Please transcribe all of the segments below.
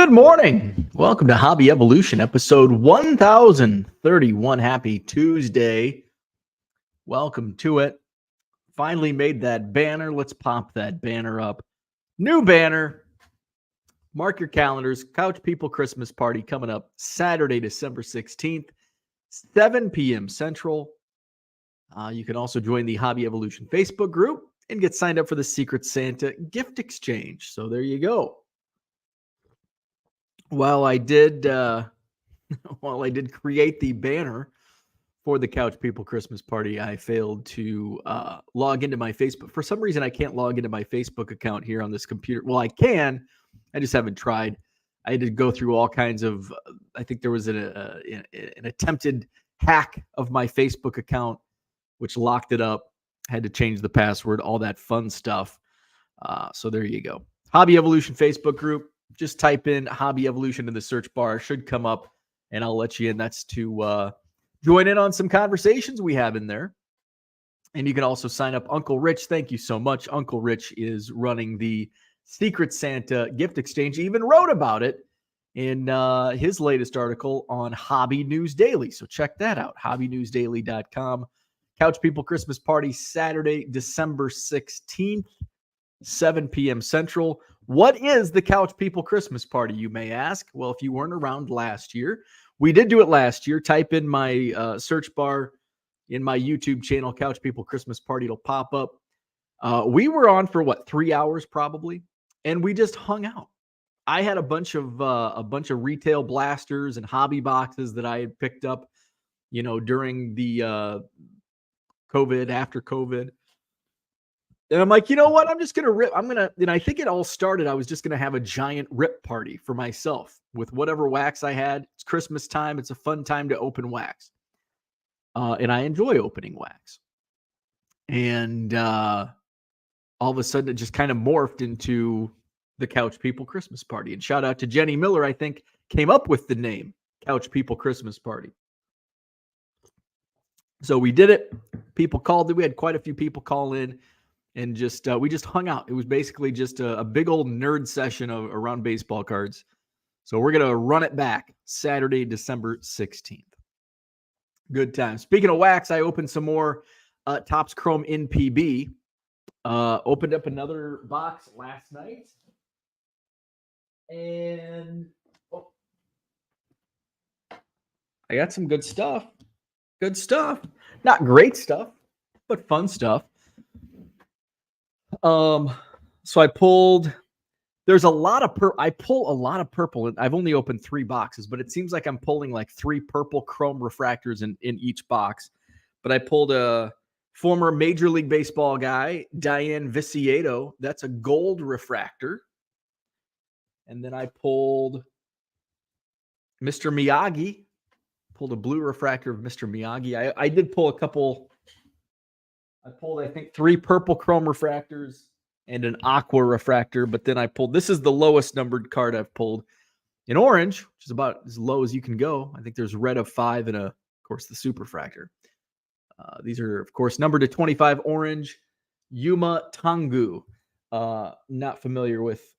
Good morning. Welcome to Hobby Evolution, episode 1031. Happy Tuesday. Welcome to it. Finally made that banner. Let's pop that banner up. New banner. Mark your calendars. Couch People Christmas Party coming up Saturday, December 16th, 7 p.m. Central. You can also join the Hobby Evolution Facebook group and get signed up for the Secret Santa gift exchange. So there you go. While I did create the banner for the Couch People Christmas Party, I failed to log into my Facebook. For some reason, I can't log into my Facebook account here on this computer. Well, I can. I just haven't tried. I had to go through all kinds of. I think there was an attempted hack of my Facebook account, which locked it up. Had to change the password, all that fun stuff. So there you go. Hobby Evolution Facebook group. Just type in Hobby Evolution in the search bar. It should come up, and I'll let you in. That's to join in on some conversations we have in there. And you can also sign up. Uncle Rich, thank you so much. Uncle Rich is running the Secret Santa gift exchange. He even wrote about it in his latest article on Hobby News Daily. So check that out, hobbynewsdaily.com. Couch People Christmas Party, Saturday, December 16th, 7 p.m. Central. What is the Couch People Christmas Party, you may ask? Well, if you weren't around last year, we did do it last year. Type in my search bar in my YouTube channel, Couch People Christmas Party. It'll pop up. We were on for 3 hours probably, and we just hung out. I had a bunch of retail blasters and hobby boxes that I had picked up, during the COVID, after COVID. And I'm like, you know what? I'm just going to rip. And I think it all started. I was just going to have a giant rip party for myself with whatever wax I had. It's Christmas time. It's a fun time to open wax. And I enjoy opening wax. And all of a sudden, it just kind of morphed into the Couch People Christmas Party. And shout out to Jenny Miller, I think, came up with the name Couch People Christmas Party. So we did it. People called it. We had quite a few people call in. And we just hung out. It was basically just a big old nerd session around baseball cards. So we're going to run it back Saturday, December 16th. Good time. Speaking of wax, I opened some more Topps Chrome NPB. Opened up another box last night. And I got some good stuff. Good stuff. Not great stuff, but fun stuff. So I pulled, there's a lot of I pull a lot of purple, and I've only opened 3 boxes, but it seems like I'm pulling like 3 purple chrome refractors in each box. But I pulled a former Major League Baseball guy, Diane Vicieto. That's a gold refractor. And then I pulled Mr. Miyagi, pulled a blue refractor of Mr. Miyagi. I did pull a couple. I pulled, I think, 3 purple chrome refractors and an aqua refractor. But then I pulled, this is the lowest numbered card I've pulled, in orange, which is about as low as you can go. I think there's red of 5 and, of course, the super refractor. These are, of course, numbered to 25 orange, Yuma Tangu. Not familiar with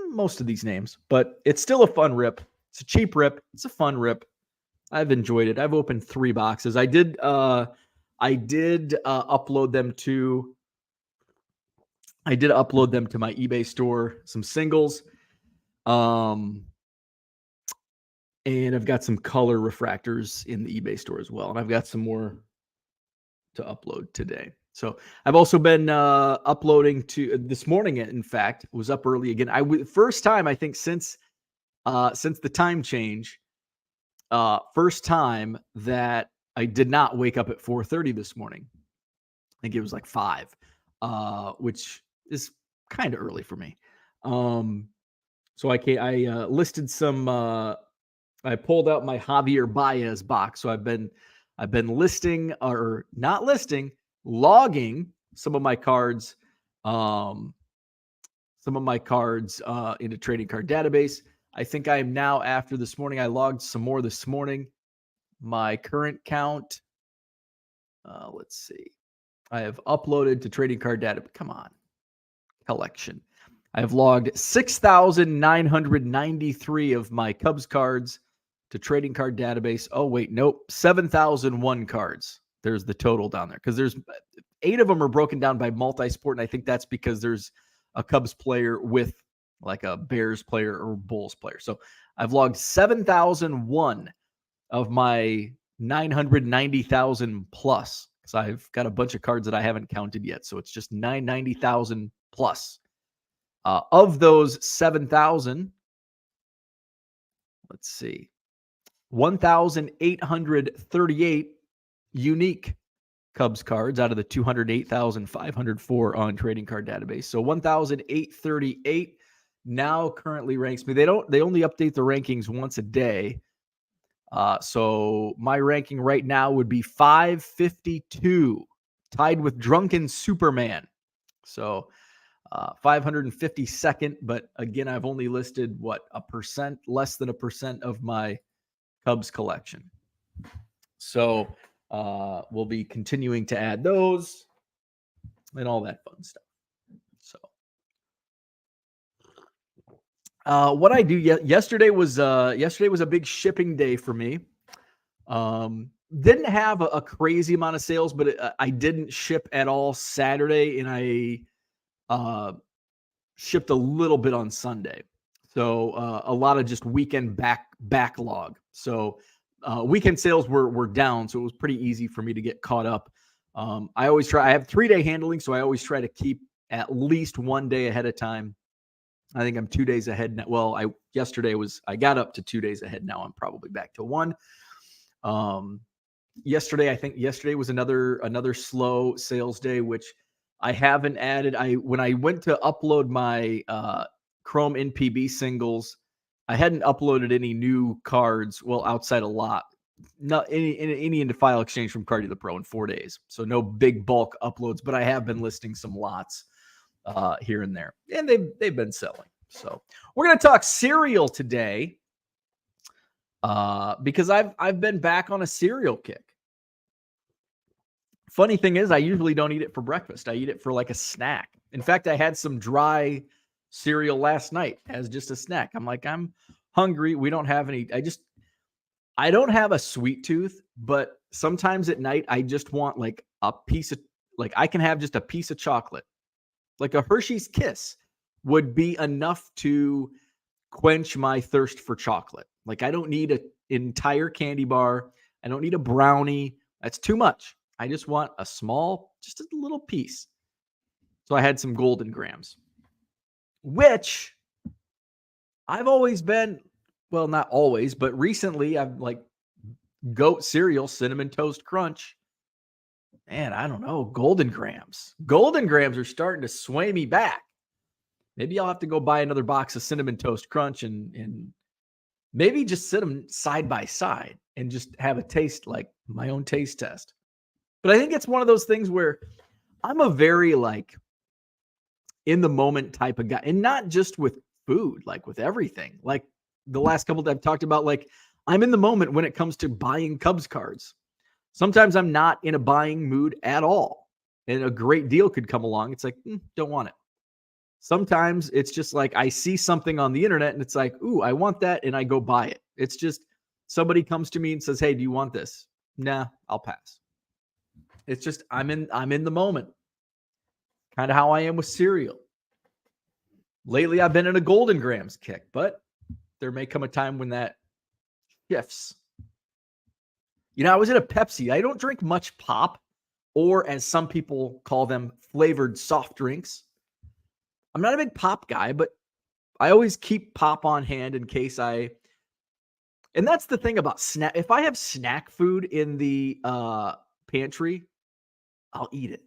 most of these names, but it's still a fun rip. It's a cheap rip. It's a fun rip. I've enjoyed it. I've opened 3 boxes. I did upload them to my eBay store, some singles. And I've got some color refractors in the eBay store as well. And I've got some more to upload today. So I've also been uploading to this morning. In fact, was up early again. First time, I think, since the time change, first time that I did not wake up at 4:30 this morning. I think it was like 5, which is kind of early for me. So I listed some. I pulled out my Javier Baez box. So I've been listing, or not listing, logging some of my cards, into trading card database. I think I am now, after this morning, I logged some more this morning. My current count, let's see. I have uploaded to trading card data. Come on. Collection. I have logged 6,993 of my Cubs cards to trading card database. Oh, wait, nope. 7,001 cards. There's the total down there because there's 8 of them are broken down by multi-sport. And I think that's because there's a Cubs player with like a Bears player or Bulls player. So I've logged 7,001 of my 990,000 plus because I've got a bunch of cards that I haven't counted yet. So it's just 990,000 plus. Of those 7,000, let's see, 1,838 unique Cubs cards out of the 208,504 on trading card database. So 1,838 now currently ranks me. They only update the rankings once a day. So my ranking right now would be 552, tied with Drunken Superman. So 552nd, but again, I've only listed less than a percent of my Cubs collection. So we'll be continuing to add those and all that fun stuff. So what I do yesterday was a big shipping day for me. Didn't have a crazy amount of sales, but I didn't ship at all Saturday, and I shipped a little bit on Sunday. So a lot of just weekend backlog. So weekend sales were down, so it was pretty easy for me to get caught up. I have 3-day handling, so I always try to keep at least 1 day ahead of time. I think I'm 2 days ahead now. Well, I got up to 2 days ahead. Now I'm probably back to 1. Yesterday was another slow sales day, which I haven't added. When I went to upload my Chrome NPB singles, I hadn't uploaded any new cards. Well, outside a lot, not any into file exchange from Cardi the Pro in 4 days. So no big bulk uploads, but I have been listing some lots here and there, and they've been selling. So we're gonna talk cereal today because I've been back on a cereal kick. Funny thing is, I usually don't eat it for breakfast. I eat it for like a snack. In fact, I had some dry cereal last night as just a snack. I'm like, I'm hungry. We don't have any. I don't have a sweet tooth, but sometimes at night I just want like a piece of, like I can have just a piece of chocolate. Like a Hershey's Kiss would be enough to quench my thirst for chocolate. Like I don't need an entire candy bar. I don't need a brownie. That's too much. I just want just a little piece. So I had some Golden Grams, which I've always been, well, not always, but recently I've like G.O.A.T cereal, Cinnamon Toast Crunch. Man, I don't know. Golden Grams. Golden Grams are starting to sway me back. Maybe I'll have to go buy another box of Cinnamon Toast Crunch and maybe just sit them side by side and just have a taste, like my own taste test. But I think it's one of those things where I'm a very like in the moment type of guy, and not just with food, like with everything. Like the last couple that I've talked about, like I'm in the moment when it comes to buying Cubs cards. Sometimes I'm not in a buying mood at all, and a great deal could come along. It's like, don't want it. Sometimes it's just like I see something on the internet and it's like, ooh, I want that, and I go buy it. It's just somebody comes to me and says, hey, do you want this? Nah, I'll pass. It's just I'm in the moment. Kind of how I am with cereal. Lately, I've been in a Golden Grams kick, but there may come a time when that shifts. You know, I was in a Pepsi. I don't drink much pop, or as some people call them, flavored soft drinks. I'm not a big pop guy, but I always keep pop on hand in case and that's the thing about snack. If I have snack food in the pantry, I'll eat it.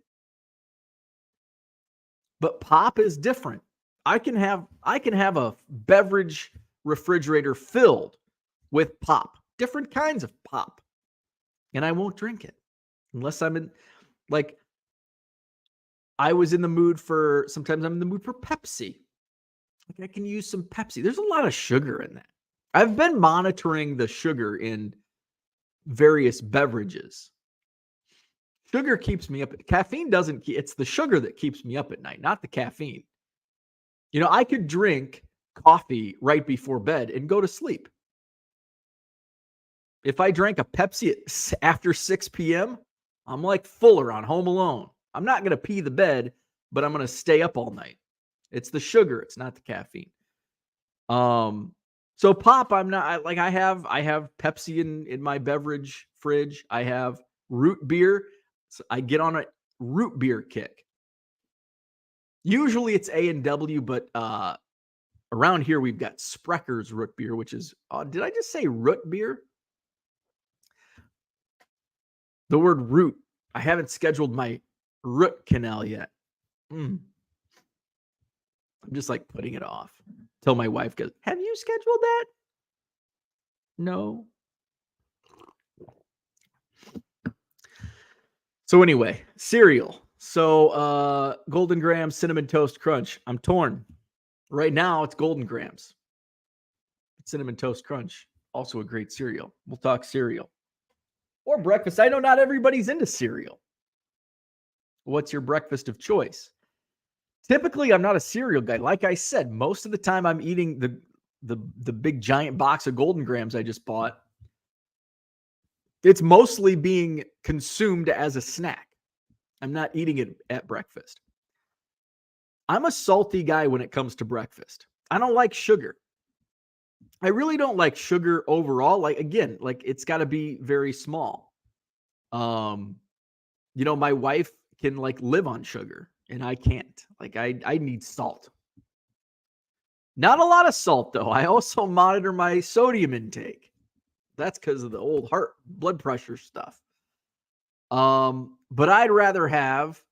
But pop is different. I can have a beverage refrigerator filled with pop, different kinds of pop, and I won't drink it unless I'm in, like, sometimes I'm in the mood for Pepsi. Like I can use some Pepsi. There's a lot of sugar in that. I've been monitoring the sugar in various beverages. Sugar keeps me up. Caffeine doesn't. It's the sugar that keeps me up at night, not the caffeine. I could drink coffee right before bed and go to sleep. If I drank a Pepsi after 6 p.m., I'm like Fuller on Home Alone. I'm not going to pee the bed, but I'm going to stay up all night. It's the sugar, it's not the caffeine. So pop, I have Pepsi in my beverage fridge. I have root beer. So I get on a root beer kick. Usually it's A&W, but around here we've got Sprecker's root beer, which is did I just say root beer? The word root. I haven't scheduled my root canal yet. I'm just like putting it off till my wife goes, "Have you scheduled that?" No. So anyway, cereal. So Golden Grahams Cinnamon Toast Crunch. I'm torn. Right now it's Golden Grahams. Cinnamon Toast Crunch, also a great cereal. We'll talk cereal. Or breakfast. I know not everybody's into cereal. What's your breakfast of choice? Typically, I'm not a cereal guy. Like I said, most of the time I'm eating the big giant box of Golden Grahams I just bought. It's mostly being consumed as a snack. I'm not eating it at breakfast. I'm a salty guy when it comes to breakfast. I don't like sugar. I really don't like sugar overall. Like, again, like it's got to be very small. My wife can like live on sugar and I can't. Like I need salt. Not a lot of salt though. I also monitor my sodium intake. That's because of the old heart blood pressure stuff. But I'd rather have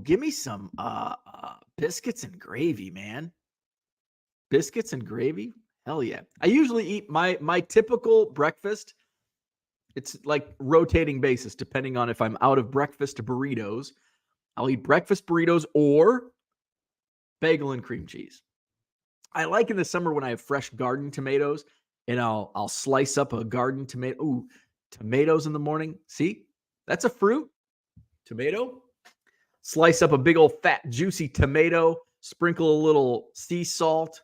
give me some biscuits and gravy, man. Biscuits and gravy? Hell yeah. I usually eat my typical breakfast. It's like rotating basis, depending on if I'm out of breakfast burritos. I'll eat breakfast burritos or bagel and cream cheese. I like in the summer when I have fresh garden tomatoes and I'll slice up a garden tomato. Ooh, tomatoes in the morning. See, that's a fruit. Tomato. Slice up a big old fat juicy tomato, sprinkle a little sea salt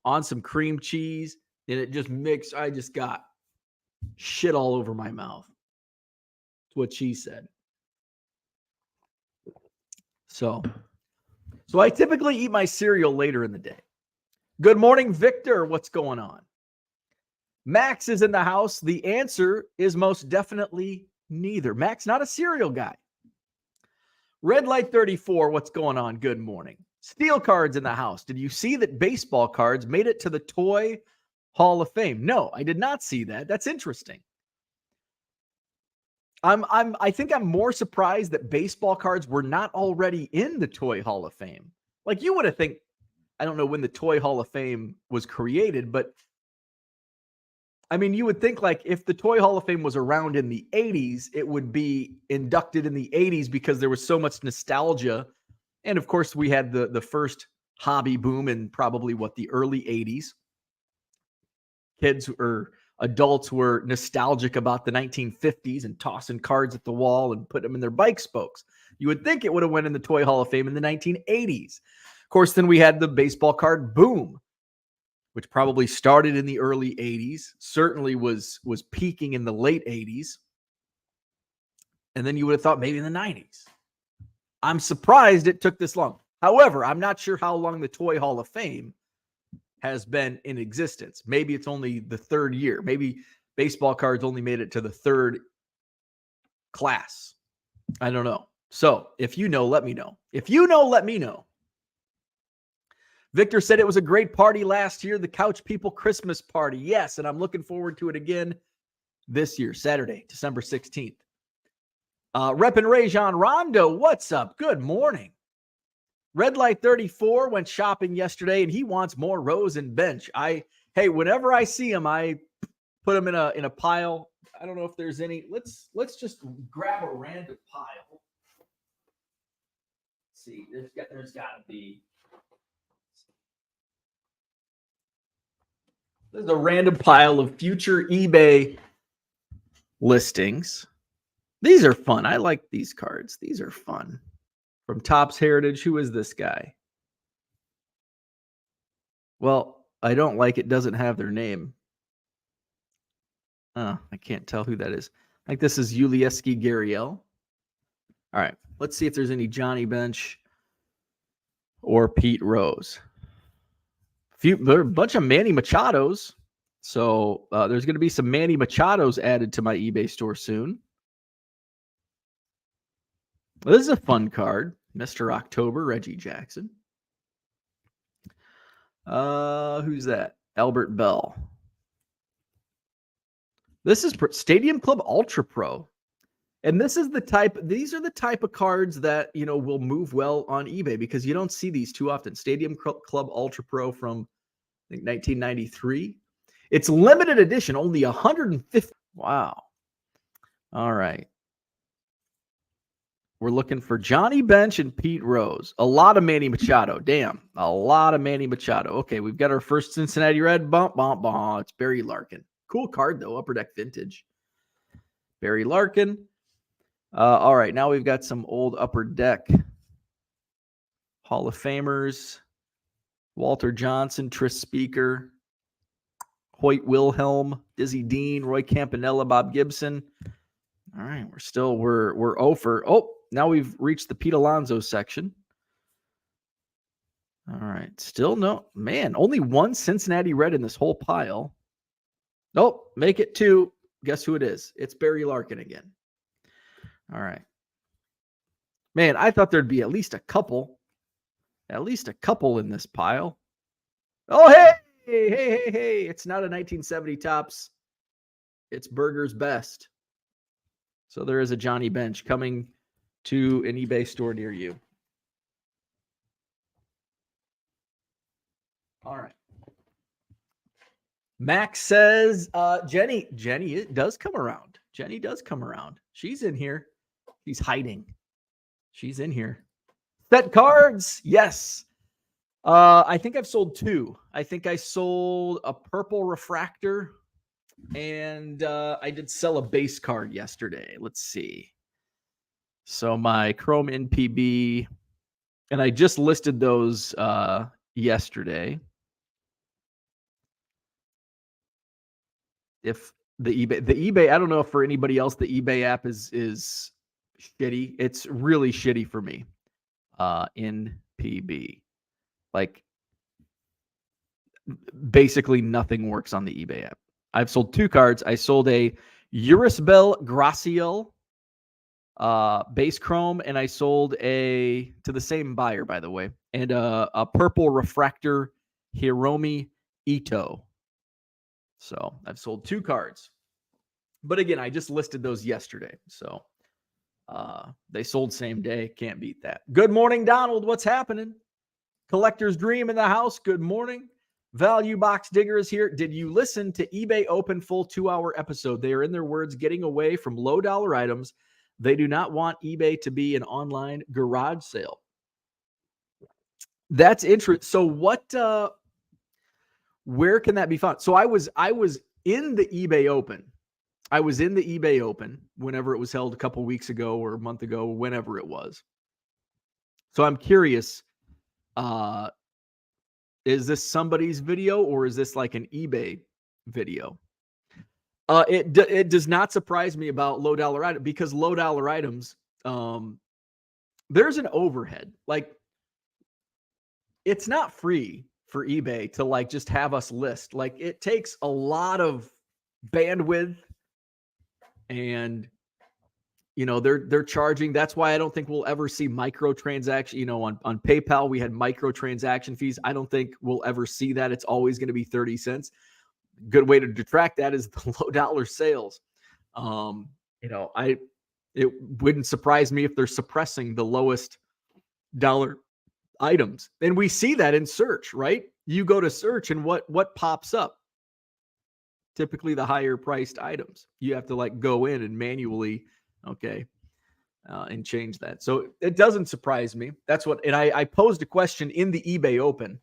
on some cream cheese, and it just mix. I just got shit all over my mouth. That's what she said. So I typically eat my cereal later in the day. Good morning, Victor. What's going on? Max is in the house. The answer is most definitely neither. Max, not a cereal guy. Red Light 34, what's going on? Good morning. Steel cards in the house. Did you see that baseball cards made it to the Toy Hall of Fame? No, I did not see that. That's interesting. I think I'm more surprised that baseball cards were not already in the Toy Hall of Fame. Like you would have think, I don't know when the Toy Hall of Fame was created, but I mean, you would think like if the Toy Hall of Fame was around in the 80s, it would be inducted in the 80s because there was so much nostalgia. And of course, we had the first hobby boom in probably the early 80s. Kids or adults were nostalgic about the 1950s and tossing cards at the wall and putting them in their bike spokes. You would think it would have went in the Toy Hall of Fame in the 1980s. Of course, then we had the baseball card boom, which probably started in the early 80s, certainly was peaking in the late 80s. And then you would have thought maybe in the 90s. I'm surprised it took this long. However, I'm not sure how long the Toy Hall of Fame has been in existence. Maybe it's only the third year. Maybe baseball cards only made it to the third class. I don't know. So if you know, let me know. If you know, let me know. Victor said it was a great party last year, the Couch People Christmas party. Yes, and I'm looking forward to it again this year, Saturday, December 16th. Rep and Rajon Rondo, what's up? Good morning. Red Light 34 went shopping yesterday, and he wants more rows and bench. Whenever I see him, I put him in a pile. I don't know if there's any. Let's just grab a random pile. Let's see, there's got to be. There's a random pile of future eBay listings. These are fun. I like these cards. These are fun. From Topps Heritage. Who is this guy? Well, I don't like it doesn't have their name. I can't tell who that is. I think this is Ulieski Gariel. All right, let's see if there's any Johnny Bench or Pete Rose. There are a bunch of Manny Machados. So there's going to be some Manny Machados added to my eBay store soon. This is a fun card. Mr. October, Reggie Jackson. Who's that? Albert Bell. This is Stadium Club Ultra Pro. And these are the type of cards that, will move well on eBay because you don't see these too often. Stadium Club Ultra Pro from, I think, 1993. It's limited edition, only 150. Wow. All right. We're looking for Johnny Bench and Pete Rose. A lot of Manny Machado. Damn. A lot of Manny Machado. Okay, we've got our first Cincinnati Red. Bump, bump, bump. It's Barry Larkin. Cool card, though. Upper Deck Vintage. Barry Larkin. All right, now we've got some old Upper Deck Hall of Famers. Walter Johnson, Tris Speaker, Hoyt Wilhelm, Dizzy Dean, Roy Campanella, Bob Gibson. All right, we're 0 for. Oh, now we've reached the Pete Alonso section. All right, still no. Man, only one Cincinnati Red in this whole pile. Nope, make it 2. Guess who it is? It's Barry Larkin again. All right. Man, I thought there'd be at least a couple in this pile. Oh, hey. It's not a 1970 Topps. It's Burger's Best. So there is a Johnny Bench coming to an eBay store near you. All right. Max says, Jenny, it does come around. Jenny does come around. She's in here. She's hiding. She's in here. Set cards. Yes. I think I've sold 2. I think I sold a purple refractor and I did sell a base card yesterday. Let's see. So my Chrome NPB, and I just listed those yesterday. If the eBay, I don't know if for anybody else the eBay app is shitty. It's really shitty for me. NPB, like basically nothing works on the eBay app. I've sold 2 cards. I sold a Urusbel Graciel base chrome, and I sold to the same buyer, by the way, and a purple refractor Hiromi Ito. So I've sold 2 cards. But again, I just listed those yesterday. So they sold same day. Can't beat that. Good morning, Donald. What's happening? Collector's Dream in the house. Good morning. Value Box Digger is here. Did you listen to eBay Open full 2-hour episode? They are, in their words, getting away from low dollar items. They do not want eBay to be an online garage sale. That's interesting. So what, where can that be found? So I was in the eBay Open. I was in the eBay Open whenever it was held a couple weeks ago or a month ago, whenever it was. So I'm curious, is this somebody's video or is this like an eBay video? It does not surprise me about low dollar items, because low dollar items, there's an overhead. Like, it's not free for eBay to like just have us list. Like, it takes a lot of bandwidth, and they're charging. That's why I don't think we'll ever see microtransaction. On PayPal we had microtransaction fees. I don't think we'll ever see that. It's always going to be 30 cents. Good way to detract that is the low dollar sales. It wouldn't surprise me if they're suppressing the lowest dollar items. And we see that in search, right? You go to search and what pops up? Typically the higher priced items. You have to like go in and manually, and change that. So it doesn't surprise me. That's what, and I posed a question in the eBay Open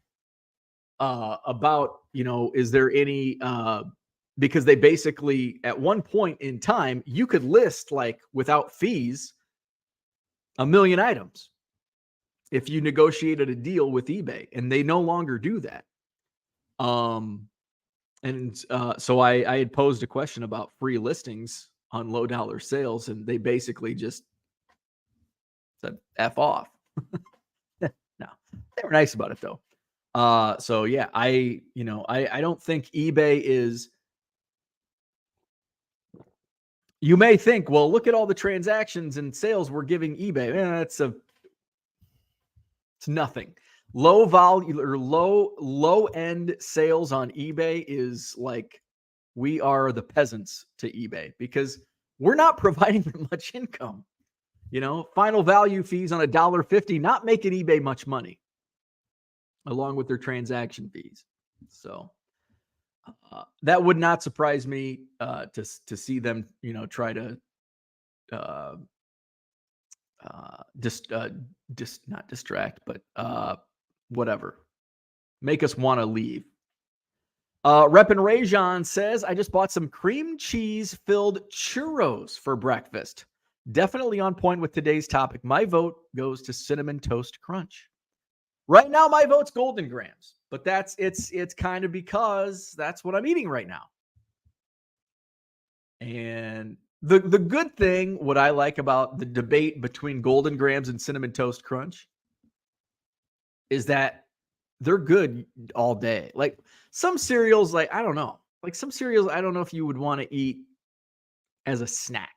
about, is there any, because they basically, at one point in time, you could list like without fees 1 million items if you negotiated a deal with eBay, and they no longer do that. Um, so I had posed a question about free listings on low dollar sales, and they basically just said F off. No, they were nice about it though. So yeah, I don't think eBay is. You may think, well, look at all the transactions and sales we're giving eBay. It's nothing. Low volume or low end sales on eBay is like we are the peasants to eBay because we're not providing them much income. Final value fees on $1.50 not making eBay much money, along with their transaction fees. So that would not surprise me to see them, try to uh, not distract, but whatever, make us want to leave. Rep and Rajon says, I just bought some cream cheese filled churros for breakfast. Definitely on point with today's topic. My vote goes to Cinnamon Toast Crunch. Right now, my vote's Golden Grams, but it's kind of because that's what I'm eating right now. And the good thing, what I like about the debate between Golden Grams and Cinnamon Toast Crunch is that they're good all day. Like some cereals, like I don't know. Like some cereals, I don't know if you would want to eat as a snack.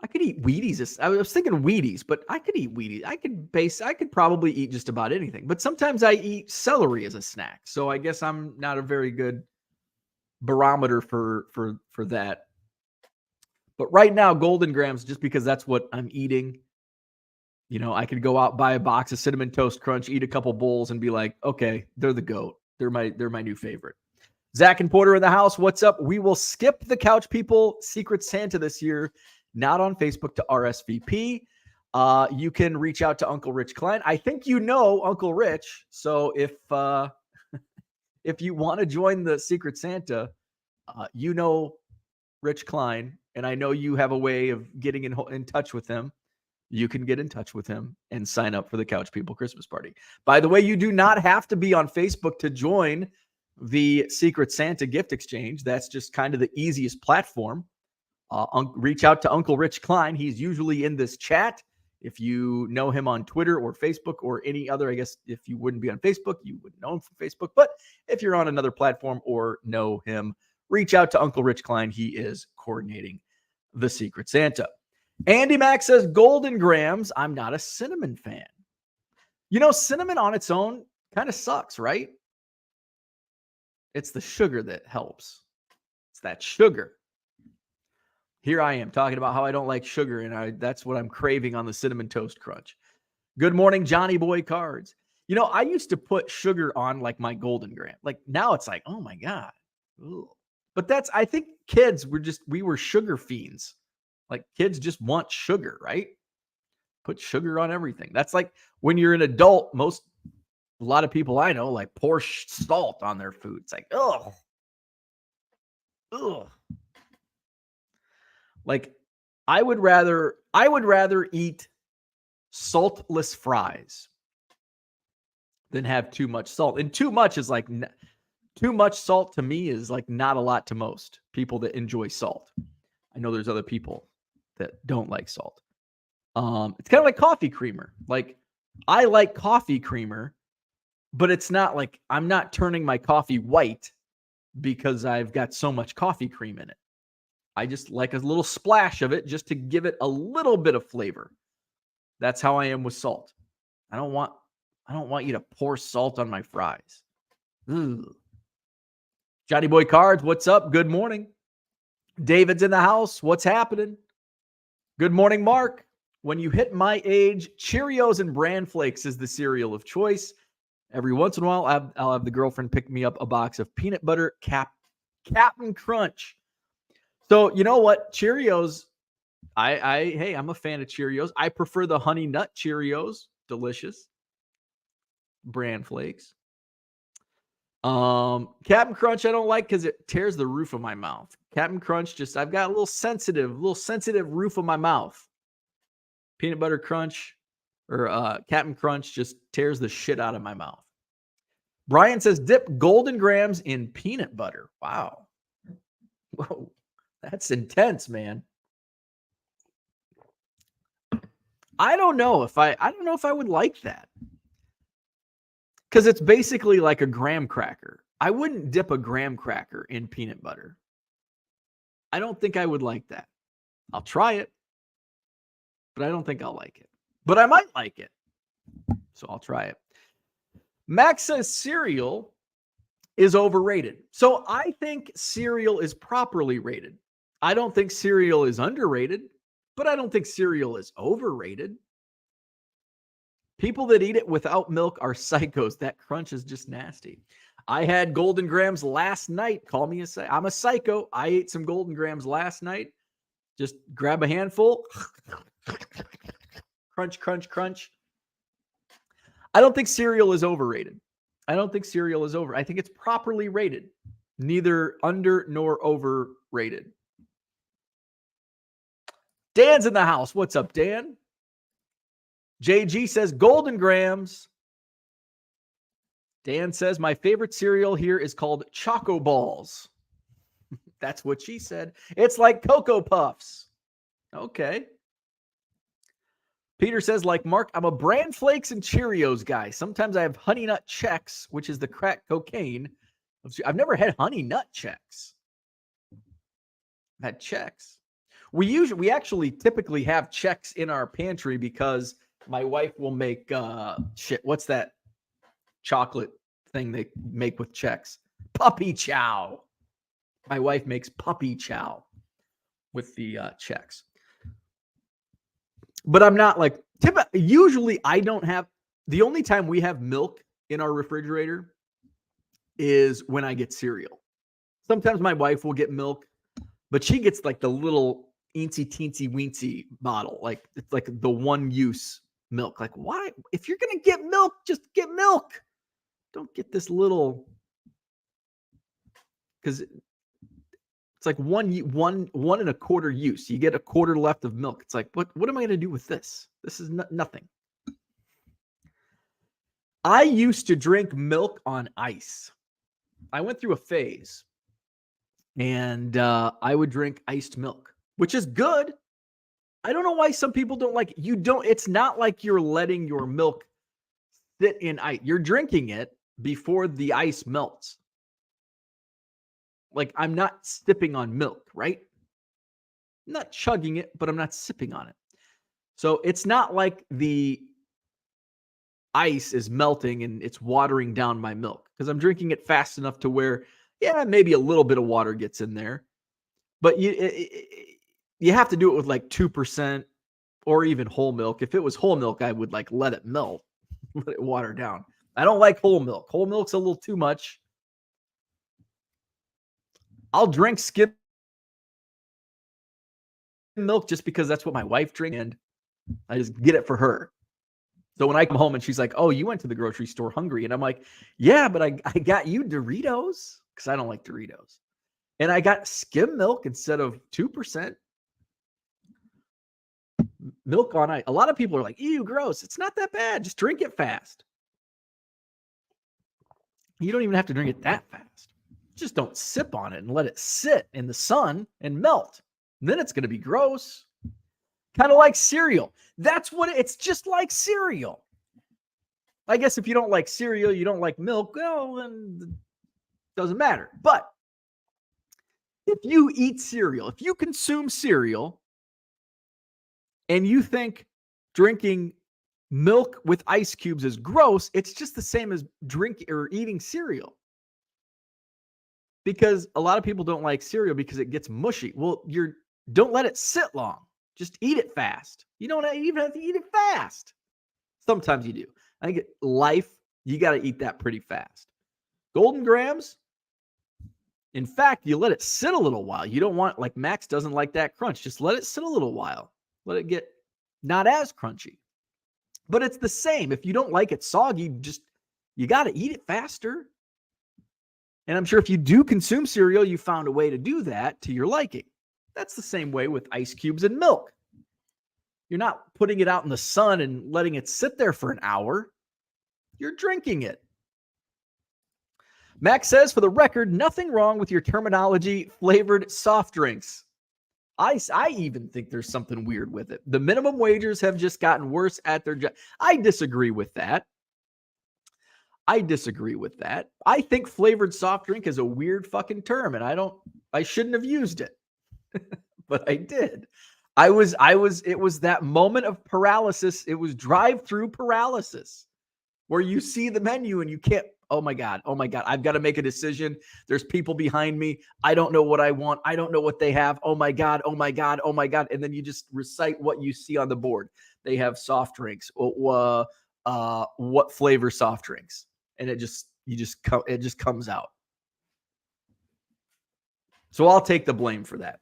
I could eat Wheaties. I was thinking Wheaties, but I could eat Wheaties. I could probably eat just about anything. But sometimes I eat celery as a snack. So I guess I'm not a very good barometer for that. But right now, Golden Grams, just because that's what I'm eating. I could go out, buy a box of Cinnamon Toast Crunch, eat a couple bowls, and be like, okay, they're the GOAT. They're my new favorite. Zach and Porter in the house. What's up? We will skip the Couch People Secret Santa this year, not on Facebook to RSVP. You can reach out to Uncle Rich Klein. I think you know Uncle Rich. So if you want to join the Secret Santa, Rich Klein, and I know you have a way of getting in touch with him. You can get in touch with him and sign up for the Couch People Christmas party. By the way, you do not have to be on Facebook to join the Secret Santa gift exchange. That's just kind of the easiest platform. Reach out to Uncle Rich Klein. He's usually in this chat. If you know him on Twitter or Facebook or any other, I guess if you wouldn't be on Facebook, you wouldn't know him from Facebook. But if you're on another platform or know him, reach out to Uncle Rich Klein. He is coordinating the Secret Santa. Andy Mack says, Golden Grams, I'm not a cinnamon fan. Cinnamon on its own kind of sucks, right? It's the sugar that helps. It's that sugar. Here I am talking about how I don't like sugar, and that's what I'm craving on the Cinnamon Toast Crunch. Good morning, Johnny Boy Cards. I used to put sugar on like my Golden Gram. Like now it's like, oh my God. Ooh. But I think kids we were sugar fiends. Like kids just want sugar, right? Put sugar on everything. That's like when you're an adult, a lot of people I know like pour salt on their food. It's like, ugh. Like I would rather eat saltless fries than have too much salt. And too much is like too much salt to me is like not a lot to most people that enjoy salt. I know there's other people that don't like salt. It's kind of like coffee creamer. Like I like coffee creamer, but it's not like I'm not turning my coffee white because I've got so much coffee cream in it. I just like a little splash of it just to give it a little bit of flavor. That's how I am with salt. I don't want you to pour salt on my fries. Ugh. Johnny Boy Cards, what's up? Good morning. David's in the house. What's happening? Good morning, Mark. When you hit my age, Cheerios and Bran Flakes is the cereal of choice. Every once in a while, I'll have the girlfriend pick me up a box of peanut butter Captain Crunch. So you know what? Cheerios, I'm a fan of Cheerios. I prefer the Honey Nut Cheerios. Delicious. Bran Flakes. Captain Crunch I don't like because it tears the roof of my mouth. Captain Crunch I've got a little sensitive roof of my mouth. Peanut Butter Crunch or Captain Crunch just tears the shit out of my mouth. Brian says dip Golden Grams in peanut butter. Wow. Whoa. That's intense, man. I don't know if I would like that. Because it's basically like a graham cracker. I wouldn't dip a graham cracker in peanut butter. I don't think I would like that. I'll try it, but I don't think I'll like it. But I might like it. So I'll try it. Max says cereal is overrated. So I think cereal is properly rated. I don't think cereal is underrated, but I don't think cereal is overrated. People that eat it without milk are psychos. That crunch is just nasty. I had Golden Grams last night. Call me I'm a psycho. I ate some Golden Grams last night. Just grab a handful. Crunch, crunch, crunch. I don't think cereal is overrated. I think it's properly rated. Neither under nor overrated. Dan's in the house. What's up, Dan? JG says Golden Grams. Dan says my favorite cereal here is called Choco Balls. That's what she said. It's like Cocoa Puffs. Okay. Peter says, like Mark, I'm a Bran Flakes and Cheerios guy. Sometimes I have Honey Nut Chex, which is the crack cocaine. I've never had Honey Nut Chex. I've had Chex. We actually typically have Chex in our pantry because my wife will make what's that chocolate thing they make with Chex? Puppy chow. My wife makes puppy chow with the Chex. But I'm not like, usually I don't have, the only time we have milk in our refrigerator is when I get cereal. Sometimes my wife will get milk, but she gets like the little eensy teensy weensy bottle. Like it's like the one use milk. Like, why? If you're going to get milk, just get milk. Don't get this little, because it's like one and a quarter use. You get a quarter left of milk. It's like, what am I going to do with this? This is nothing. I used to drink milk on ice. I went through a phase, and I would drink iced milk, which is good. I don't know why some people don't like it. It's not like you're letting your milk sit in ice. You're drinking it before the ice melts. Like, I'm not sipping on milk, right? I'm not chugging it, but I'm not sipping on it. So it's not like the ice is melting and it's watering down my milk, because I'm drinking it fast enough to where, yeah, maybe a little bit of water gets in there. But you have to do it with like 2% or even whole milk. If it was whole milk, I would like let it melt, let it water down. I don't like whole milk. Whole milk's a little too much. I'll drink skim milk just because that's what my wife drinks, and I just get it for her. So when I come home and she's like, oh, you went to the grocery store hungry. And I'm like, yeah, but I got you Doritos, because I don't like Doritos. And I got skim milk instead of 2%. Milk on ice. A lot of people are like, ew, gross. It's not that bad. Just drink it fast. You don't even have to drink it that fast. Just don't sip on it and let it sit in the sun and melt. Then it's going to be gross. Kind of like cereal. That's what it's just like cereal. I guess if you don't like cereal, you don't like milk, well, then it doesn't matter. But if you eat cereal, if you consume cereal, and you think drinking milk with ice cubes is gross, it's just the same as drinking or eating cereal. Because a lot of people don't like cereal because it gets mushy. Well, don't let it sit long. Just eat it fast. You don't even have to eat it fast. Sometimes you do. I think life, you got to eat that pretty fast. Golden Grams, in fact, you let it sit a little while. You don't want, like Max doesn't like that crunch. Just let it sit a little while. Let it get not as crunchy. But it's the same. If you don't like it soggy, you got to eat it faster. And I'm sure if you do consume cereal, you found a way to do that to your liking. That's the same way with ice cubes and milk. You're not putting it out in the sun and letting it sit there for an hour. You're drinking it. Max says, for the record, nothing wrong with your terminology, flavored soft drinks. I even think there's something weird with it. The minimum wagers have just gotten worse at their job. I disagree with that. I think flavored soft drink is a weird fucking term, and I shouldn't have used it, but I did. It was that moment of paralysis. It was drive-through paralysis where you see the menu and you can't, oh my God, I've got to make a decision. There's people behind me. I don't know what I want. I don't know what they have. Oh my God. And then you just recite what you see on the board. They have soft drinks. What flavor soft drinks? And it just comes out. So I'll take the blame for that.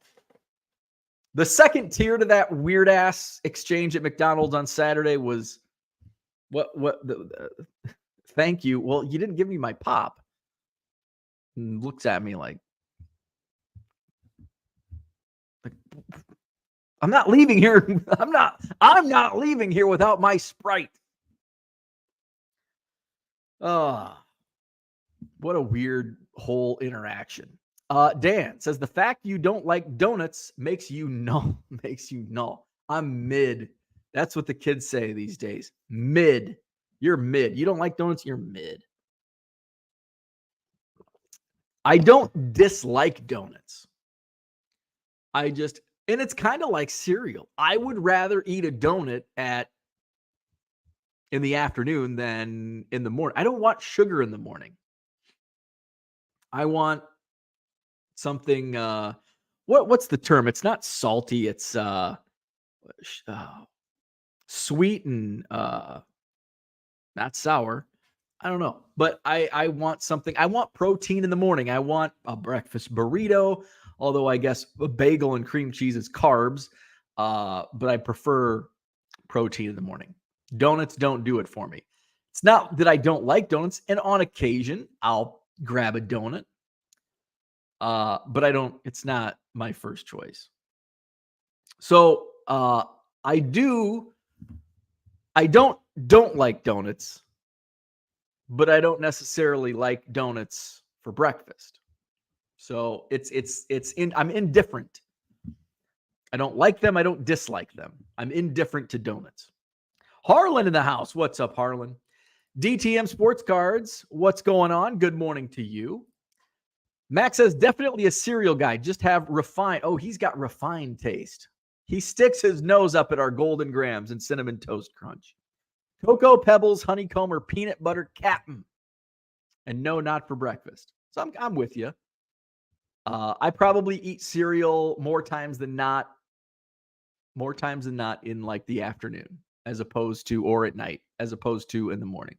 The second tier to that weird ass exchange at McDonald's on Saturday was thank you. Well, you didn't give me my pop. And looks at me like I'm not leaving here. I'm not leaving here without my Sprite. What a weird whole interaction. Dan says the fact you don't like donuts makes you null. I'm mid. That's what the kids say these days. Mid. You're mid. You don't like donuts, you're mid. I don't dislike donuts. And it's kind of like cereal. I would rather eat a donut in the afternoon than in the morning. I don't want sugar in the morning. I want something, what's the term? It's not salty. It's sweet and not sour. I don't know, but I want something. I want protein in the morning. I want a breakfast burrito, although I guess a bagel and cream cheese is carbs. But I prefer protein in the morning. Donuts don't do it for me. It's not that I don't like donuts, and on occasion I'll grab a donut. But it's not my first choice. So I don't like donuts, but I don't necessarily like donuts for breakfast. So I'm indifferent. I don't like them. I don't dislike them. I'm indifferent to donuts. Harlan in the house. What's up, Harlan? DTM Sports Cards. What's going on? Good morning to you. Max says definitely a cereal guy. Just have refined. Oh, he's got refined taste. He sticks his nose up at our Golden Grams and Cinnamon Toast Crunch. Cocoa Pebbles, honeycomb, or peanut butter captain. And no, not for breakfast. So I'm with you. I probably eat cereal more times than not in like the afternoon, as opposed to, or at night, as opposed to in the morning.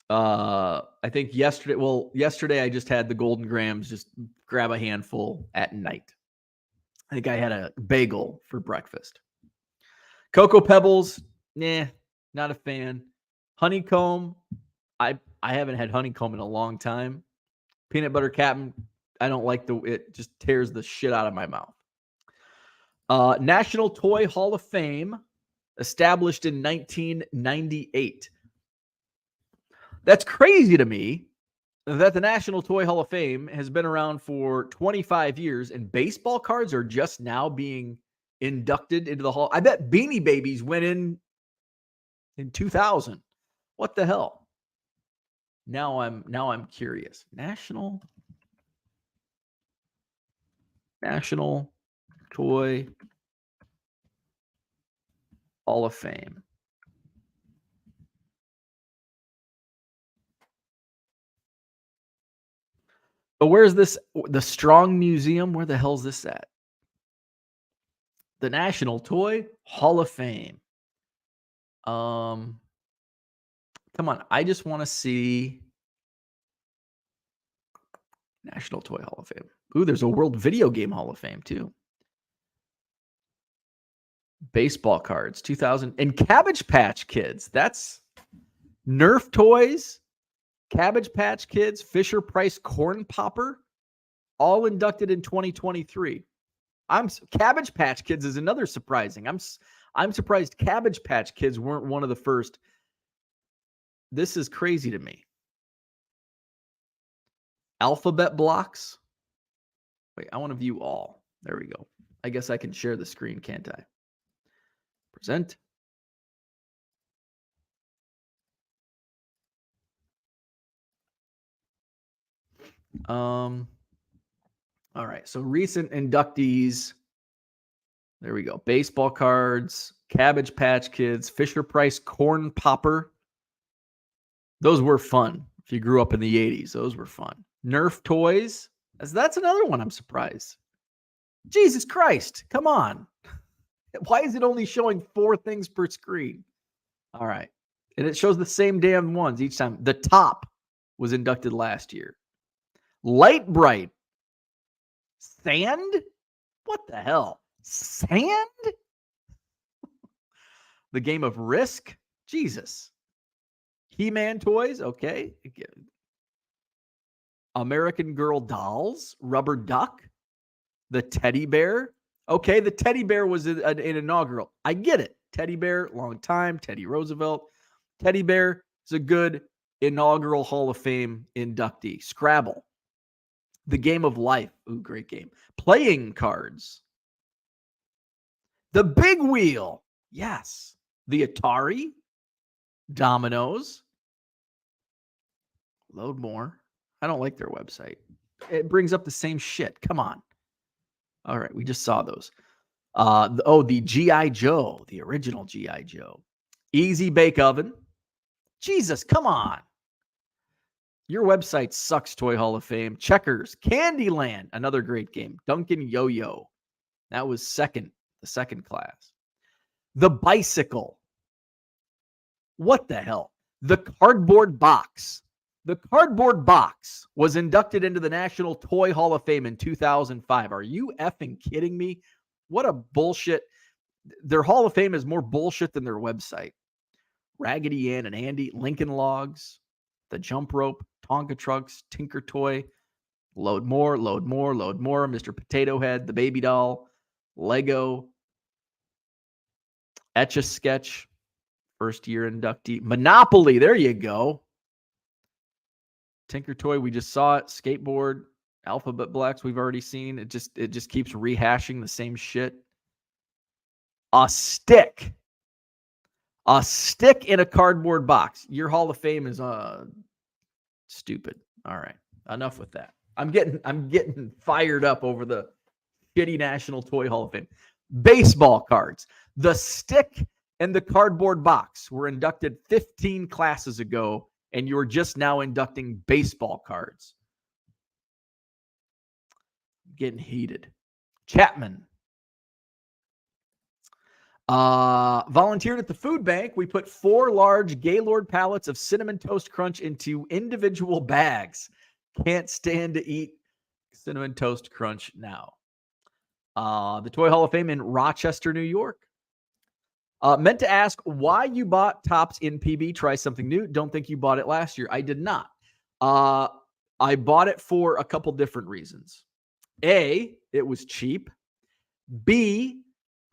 I think yesterday I just had the Golden Grams, just grab a handful at night. I think I had a bagel for breakfast. Cocoa Pebbles, not a fan. Honeycomb, I haven't had honeycomb in a long time. Peanut butter captain, I don't like it just tears the shit out of my mouth. National Toy Hall of Fame, established in 1998. That's crazy to me that the National Toy Hall of Fame has been around for 25 years and baseball cards are just now being inducted into the hall. I bet Beanie Babies went in 2000. What the hell? Now I'm curious. National Toy Hall of Fame. But where's this? The Strong Museum? Where the hell's this at? The National Toy Hall of Fame. Come on. I just want to see National Toy Hall of Fame. Ooh, there's a World Video Game Hall of Fame too. Baseball cards, 2000. And Cabbage Patch Kids. That's Nerf toys. Cabbage Patch Kids, Fisher-Price Corn Popper, all inducted in 2023. Cabbage Patch Kids is another surprising. I'm surprised Cabbage Patch Kids weren't one of the first. This is crazy to me. Alphabet blocks. Wait, I want to view all. There we go. I guess I can share the screen, can't I? Present. All right. So recent inductees. There we go. Baseball cards, Cabbage Patch Kids, Fisher Price Corn Popper. Those were fun. If you grew up in the 80s, those were fun. Nerf toys. That's another one I'm surprised. Jesus Christ. Come on. Why is it only showing 4 things per screen? All right. And it shows the same damn ones each time. The Top was inducted last year. Light Bright. Sand? What the hell? Sand? The Game of Risk? Jesus. He-Man toys? Okay. American Girl dolls? Rubber Duck? The Teddy Bear? Okay, the Teddy Bear was an inaugural. I get it. Teddy Bear, long time. Teddy Roosevelt. Teddy Bear is a good inaugural Hall of Fame inductee. Scrabble. The Game of Life. Ooh, great game. Playing cards. The Big Wheel. Yes. The Atari. Dominoes. Load more. I don't like their website. It brings up the same shit. Come on. All right, we just saw those. The G.I. Joe, the original G.I. Joe. Easy Bake Oven. Jesus, come on. Your website sucks, Toy Hall of Fame. Checkers. Candyland, another great game. Duncan Yo-Yo. That was the second class. The Bicycle. What the hell? The Cardboard Box. The Cardboard Box was inducted into the National Toy Hall of Fame in 2005. Are you effing kidding me? What a bullshit. Their Hall of Fame is more bullshit than their website. Raggedy Ann and Andy, Lincoln Logs, The Jump Rope, Tonka Trucks, Tinker Toy, Load More, Mr. Potato Head, The Baby Doll, Lego, Etch-a-Sketch, first year inductee. Monopoly, there you go. Tinker Toy, we just saw it. Skateboard, Alphabet Blacks, we've already seen. It just keeps rehashing the same shit. A stick in a cardboard box. Your Hall of Fame is stupid. All right, enough with that. I'm getting fired up over the shitty National Toy Hall of Fame. Baseball cards. The stick and the cardboard box were inducted 15 classes ago, and you're just now inducting baseball cards. Getting heated. Chapman. Volunteered at the food bank. We put 4 large Gaylord pallets of Cinnamon Toast Crunch into individual bags. Can't stand to eat Cinnamon Toast Crunch now. The Toy Hall of Fame in Rochester, New York. Meant to ask why you bought Topps in PB. Try something new. Don't think you bought it last year. I did not. I bought it for a couple different reasons. A, it was cheap. B,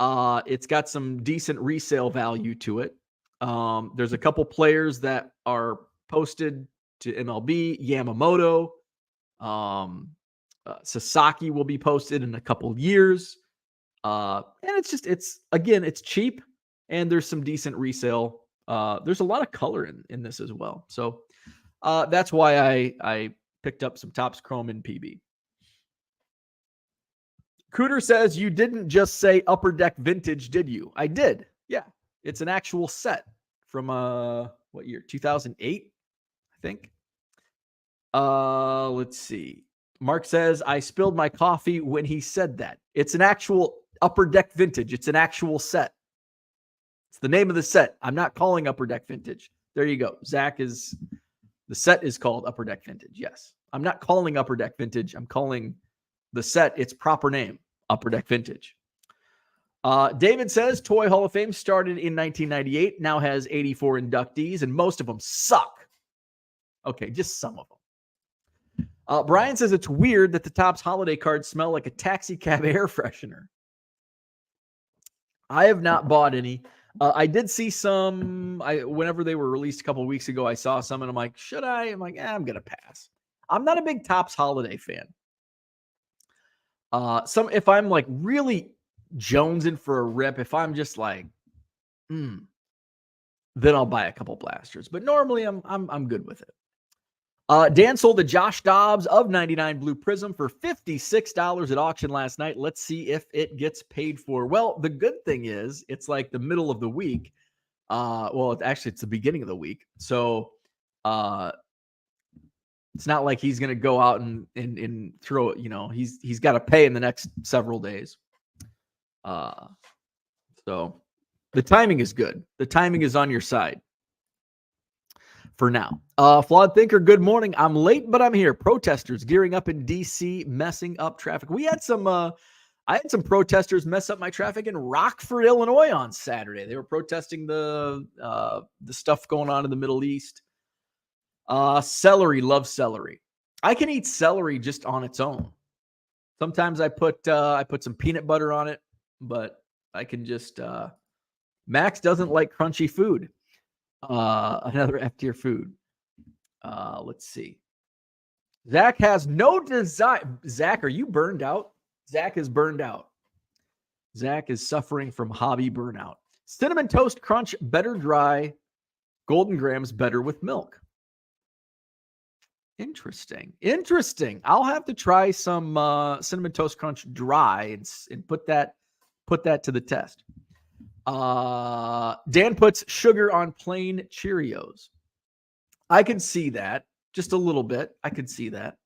it's got some decent resale value to it. There's a couple players that are posted to MLB. Yamamoto. Sasaki will be posted in a couple of years. And it's cheap. And there's some decent resale. There's a lot of color in this as well. So that's why I picked up some Topps Chrome in PB. Cooter says, you didn't just say Upper Deck Vintage, did you? I did. Yeah. It's an actual set from what year? 2008, I think. Let's see. Mark says, I spilled my coffee when he said that. It's an actual Upper Deck Vintage. It's an actual set. It's the name of the set. I'm not calling Upper Deck Vintage. There you go. The set is called Upper Deck Vintage. Yes. I'm not calling Upper Deck Vintage. I'm calling the set its proper name, Upper Deck Vintage. David says, Toy Hall of Fame started in 1998, now has 84 inductees, and most of them suck. Okay, just some of them. Brian says it's weird that the Topps holiday cards smell like a taxi cab air freshener. I have not bought any. I did see some. Whenever they were released a couple of weeks ago, I saw some, and I'm like, should I? I'm like, I'm going to pass. I'm not a big Tops Holiday fan. If I'm like really jonesing for a rip, if I'm just like, then I'll buy a couple blasters. But normally I'm good with it. Dan sold a Josh Dobbs of 99 Blue Prism for $56 at auction last night. Let's see if it gets paid for. Well, the good thing is it's like the middle of the week. It's the beginning of the week. So it's not like he's going to go out and throw it. He's got to pay in the next several days. So the timing is good. The timing is on your side for now. Flawed Thinker, good morning. I'm late, but I'm here. Protesters gearing up in D.C., messing up traffic. I had some protesters mess up my traffic in Rockford, Illinois on Saturday. They were protesting the stuff going on in the Middle East. Celery, love celery. I can eat celery just on its own. Sometimes I put some peanut butter on it, but I can just Max doesn't like crunchy food. Another F tier food. Let's see. Zach has no desire. Zach, are you burned out? Zach is burned out. Zach is suffering from hobby burnout. Cinnamon Toast Crunch, better dry. Golden Grams, better with milk. Interesting. I'll have to try some Cinnamon Toast Crunch dry and put that to the test. Dan puts sugar on plain Cheerios. I can see that just a little bit. I could see that.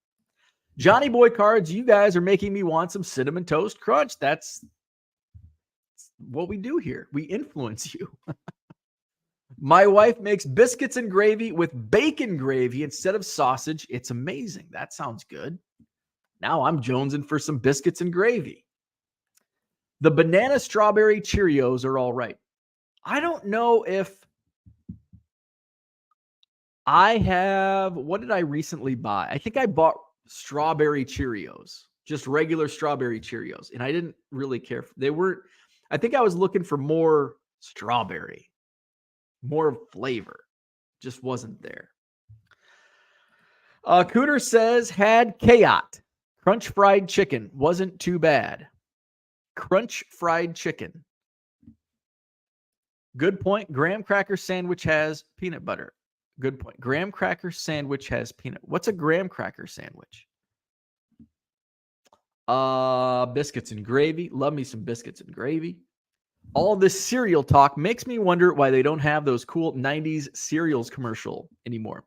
Johnny Boy Cards, you guys are making me want some Cinnamon Toast Crunch. That's what we do here. We influence you. My wife makes biscuits and gravy with bacon gravy instead of sausage. It's amazing. That sounds good. Now I'm jonesing for some biscuits and gravy. The banana strawberry Cheerios are all right. I don't know if I have. What did I recently buy? I think I bought strawberry Cheerios, just regular strawberry Cheerios, and I didn't really care. They weren't. I think I was looking for more strawberry, more flavor. Just wasn't there. Cooter says had G.O.A.T. Crunch fried chicken. Wasn't too bad. Crunch fried chicken. Good point. Graham cracker sandwich has peanut butter. Good point. Graham cracker sandwich has peanut. What's a graham cracker sandwich? Biscuits and gravy. Love me some biscuits and gravy. All this cereal talk makes me wonder why they don't have those cool 90s cereals commercial anymore.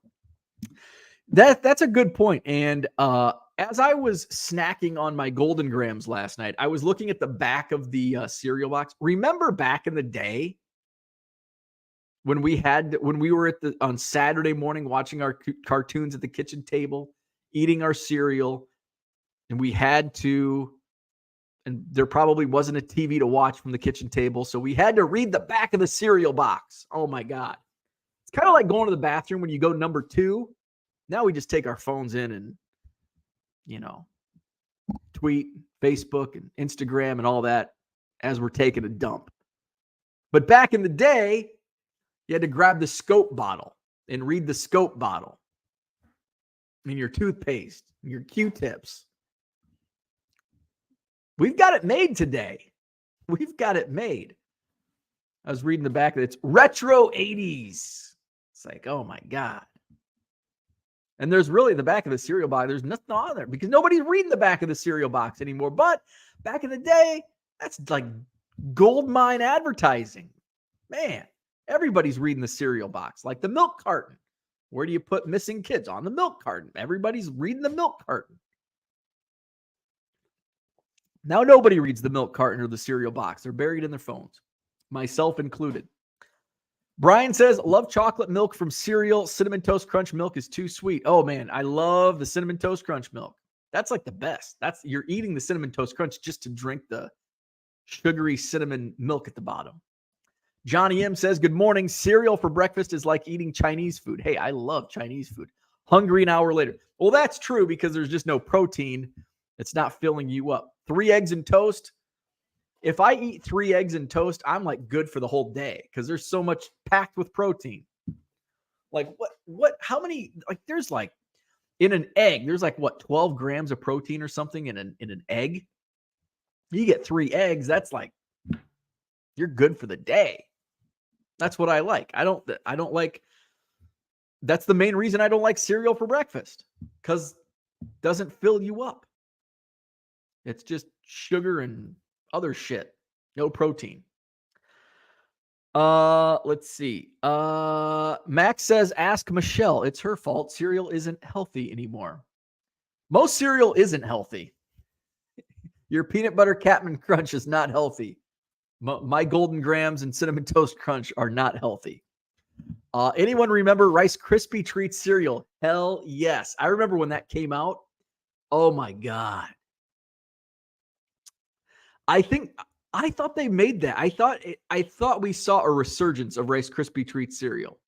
That's a good point. And as I was snacking on my Golden Grams last night, I was looking at the back of the cereal box. Remember back in the day when we were on Saturday morning watching our cartoons at the kitchen table, eating our cereal, and we had to, and there probably wasn't a TV to watch from the kitchen table, so we had to read the back of the cereal box. Oh my God. It's kind of like going to the bathroom when you go number 2. Now we just take our phones in and, tweet, Facebook, and Instagram and all that as we're taking a dump. But back in the day, you had to grab the Scope bottle and read the Scope bottle. I mean, your toothpaste, your Q-tips. We've got it made today. We've got it made. I was reading the back of it. It's retro 80s. It's like, oh my God. And there's really the back of the cereal box. There's nothing on there because nobody's reading the back of the cereal box anymore. But back in the day, that's like gold mine advertising. Man, everybody's reading the cereal box, like the milk carton. Where do you put missing kids? On the milk carton. Everybody's reading the milk carton. Now nobody reads the milk carton or the cereal box. They're buried in their phones, myself included. Brian says, love chocolate milk from cereal. Cinnamon Toast Crunch milk is too sweet. Oh, man, I love the Cinnamon Toast Crunch milk. That's like the best. You're eating the Cinnamon Toast Crunch just to drink the sugary cinnamon milk at the bottom. Johnny M says, good morning. Cereal for breakfast is like eating Chinese food. Hey, I love Chinese food. Hungry an hour later. Well, that's true because there's just no protein. It's not filling you up. 3 eggs and toast. If I eat 3 eggs and toast, I'm like good for the whole day because there's so much packed with protein. Like how many, like there's like In an egg, there's like what, 12 grams of protein or something in an egg. You get 3 eggs, that's like, you're good for the day. That's what I like. I don't like, that's the main reason I don't like cereal for breakfast, because it doesn't fill you up. It's just sugar and other shit. No protein. Let's see. Max says, ask Michelle. It's her fault. Cereal isn't healthy anymore. Most cereal isn't healthy. Your peanut butter Captain Crunch is not healthy. My Golden Grams and Cinnamon Toast Crunch are not healthy. Anyone remember Rice Krispie Treat cereal? Hell yes. I remember when that came out. Oh my God. I thought they made that. I thought we saw a resurgence of Rice Krispie Treat cereal.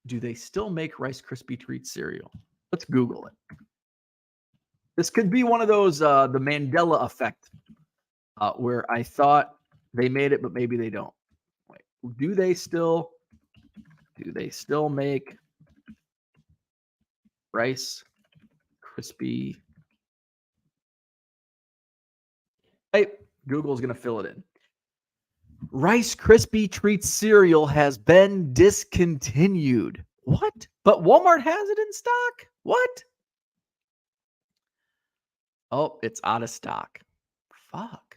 Do they still make Rice Krispie Treat cereal? Let's Google it. This could be one of those the Mandela effect, where I thought they made it, but maybe they don't. Wait, do they still make Rice Krispie? Hey, Google's gonna fill it in. Rice Krispie Treat cereal has been discontinued. What? But Walmart has it in stock? What? Oh, it's out of stock. Fuck.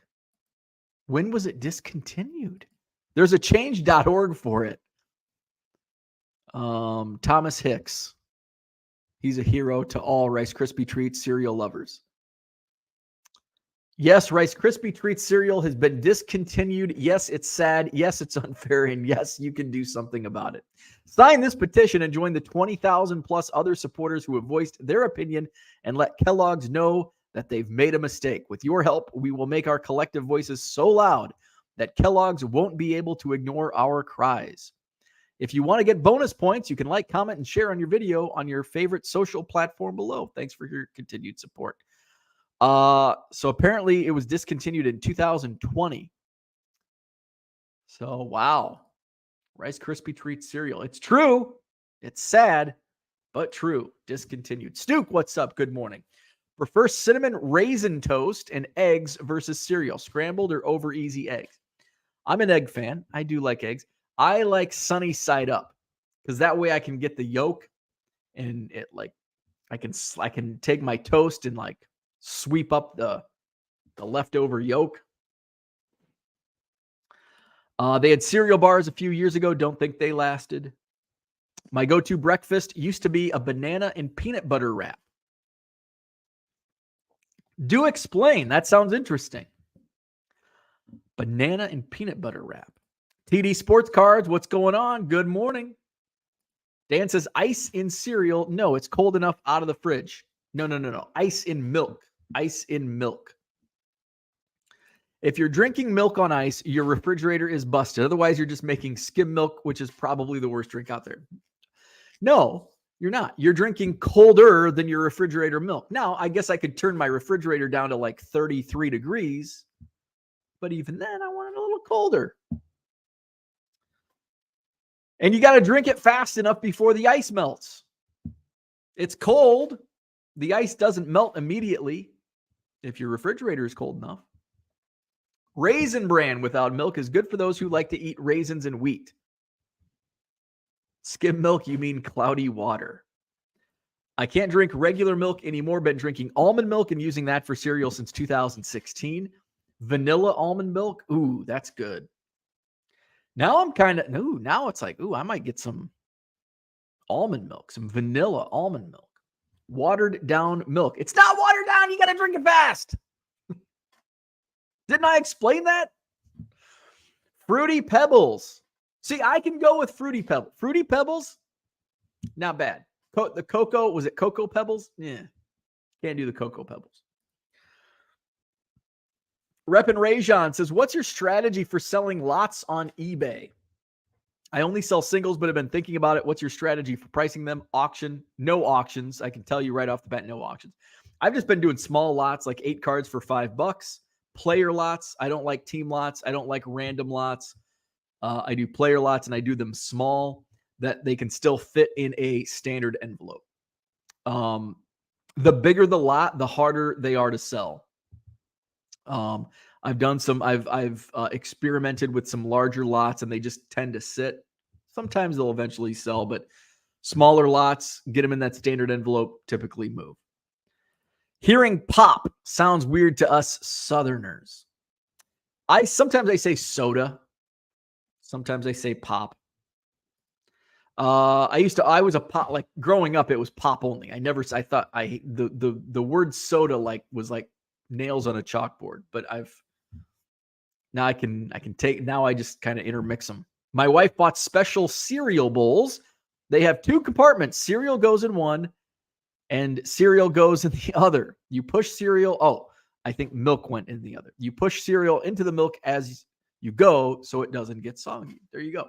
When was it discontinued? There's a change.org for it. Thomas Hicks. He's a hero to all Rice Krispie Treat cereal lovers. Yes, Rice Krispie Treat cereal has been discontinued. Yes, it's sad. Yes, it's unfair. And yes, you can do something about it. Sign this petition and join the 20,000 plus other supporters who have voiced their opinion and let Kellogg's know that they've made a mistake. With your help, we will make our collective voices so loud that Kellogg's won't be able to ignore our cries. If you want to get bonus points, you can like, comment, and share on your video on your favorite social platform below. Thanks for your continued support. So apparently it was discontinued in 2020. So wow. Rice Krispie Treat cereal. It's true. It's sad, but true. Discontinued. Stuke, what's up? Good morning. Prefer cinnamon raisin toast and eggs versus cereal, scrambled or over easy eggs. I'm an egg fan. I do like eggs. I like sunny side up because that way I can get the yolk and it like I can take my toast and like sweep up the leftover yolk. They had cereal bars a few years ago. Don't think they lasted. My go-to breakfast used to be a banana and peanut butter wrap. Do explain. That sounds interesting. Banana and peanut butter wrap. TD Sports Cards, what's going on? Good morning. Dan says ice in cereal. No, it's cold enough out of the fridge. No. Ice in milk. Ice in milk. If you're drinking milk on ice, your refrigerator is busted. Otherwise, you're just making skim milk, which is probably the worst drink out there. No, you're not. You're drinking colder than your refrigerator milk. Now, I guess I could turn my refrigerator down to like 33 degrees. But even then, I want it a little colder. And you got to drink it fast enough before the ice melts. It's cold. The ice doesn't melt immediately if your refrigerator is cold enough. Raisin Bran without milk is good for those who like to eat raisins and wheat. Skim milk, you mean cloudy water. I can't drink regular milk anymore. Been drinking almond milk and using that for cereal since 2016. Vanilla almond milk. Ooh, that's good. Now I'm kind of, now it's like, I might get some almond milk, some vanilla almond milk. Watered down milk. It's not watered down. You got to drink it fast. Didn't I explain that? Fruity Pebbles. See, I can go with Fruity Pebbles. Fruity Pebbles, not bad. The Cocoa, was it Cocoa Pebbles? Yeah, can't do the Cocoa Pebbles. Reppin' Rajon says, what's your strategy for selling lots on eBay? I only sell singles, but have been thinking about it. What's your strategy for pricing them? Auction, no auctions. I can tell you right off the bat, no auctions. I've just been doing small lots, like 8 cards for $5. Player lots. I don't like team lots. I don't like random lots. I do player lots and I do them small that they can still fit in a standard envelope. The bigger the lot, the harder they are to sell. I've done some. I've experimented with some larger lots, and they just tend to sit. Sometimes they'll eventually sell, but smaller lots, get them in that standard envelope, typically move. Hearing pop sounds weird to us Southerners. Sometimes I say soda. Sometimes I say pop. I was a pop, like growing up, it was pop only. I thought the word soda was like nails on a chalkboard, but now I can take, now I just kind of intermix them. My wife bought special cereal bowls. They have 2 compartments. Cereal goes in one and cereal goes in the other. You push cereal. Oh, I think milk went in the other. You push cereal into the milk as you go so it doesn't get soggy. There you go.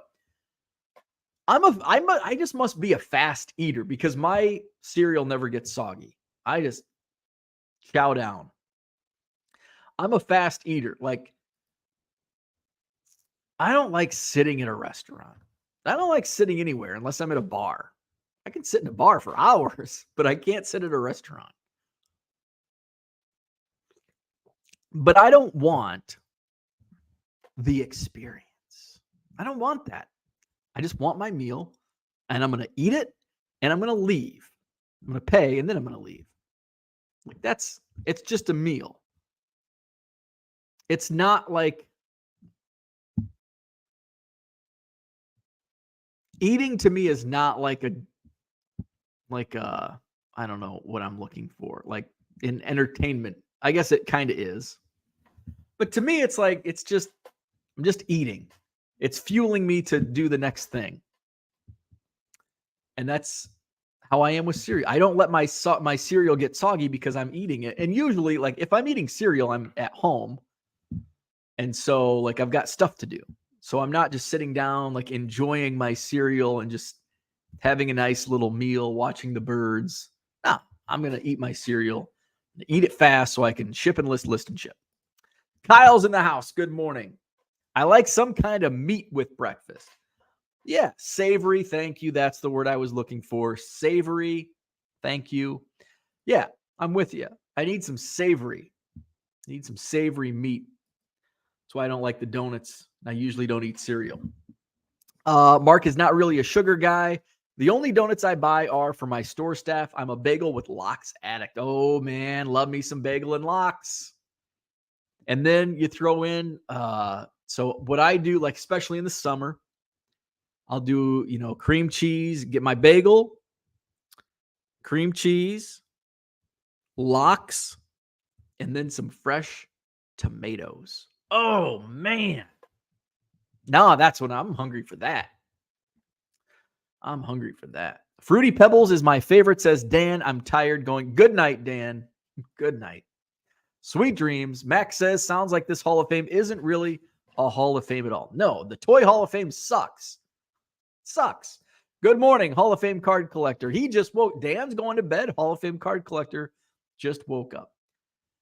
I just must be a fast eater because my cereal never gets soggy. I just chow down. I'm a fast eater. Like, I don't like sitting in a restaurant. I don't like sitting anywhere unless I'm at a bar. I can sit in a bar for hours, but I can't sit at a restaurant. But I don't want the experience. I don't want that. I just want my meal, and I'm going to eat it, and I'm going to leave. I'm going to pay, and then I'm going to leave. Like, it's just a meal. It's not like eating to me is not like I don't know what I'm looking for. Like in entertainment. I guess it kind of is. But to me, it's like I'm just eating. It's fueling me to do the next thing. And that's how I am with cereal. I don't let my cereal get soggy because I'm eating it. And usually, like if I'm eating cereal, I'm at home. And so like I've got stuff to do. So I'm not just sitting down like enjoying my cereal and just having a nice little meal, watching the birds. No, I'm going to eat my cereal, eat it fast so I can ship and list and ship. Kyle's in the house. Good morning. I like some kind of meat with breakfast. Yeah, savory. Thank you. That's the word I was looking for. Savory. Thank you. Yeah, I'm with you. I need some savory. I need some savory meat. That's why I don't like the donuts. I usually don't eat cereal. Mark is not really a sugar guy. The only donuts I buy are for my store staff. I'm a bagel with lox addict. Oh, man, love me some bagel and lox. And then you throw in, so what I do, like especially in the summer, I'll do, cream cheese, get my bagel, cream cheese, lox, and then some fresh tomatoes. Oh, man. No, that's what I'm hungry for that. I'm hungry for that. Fruity Pebbles is my favorite, says Dan. I'm tired going. Good night, Dan. Good night. Sweet dreams. Max says, sounds like this Hall of Fame isn't really a Hall of Fame at all. No, the Toy Hall of Fame sucks. Sucks. Good morning, Hall of Fame card collector. He just woke. Dan's going to bed. Hall of Fame card collector just woke up.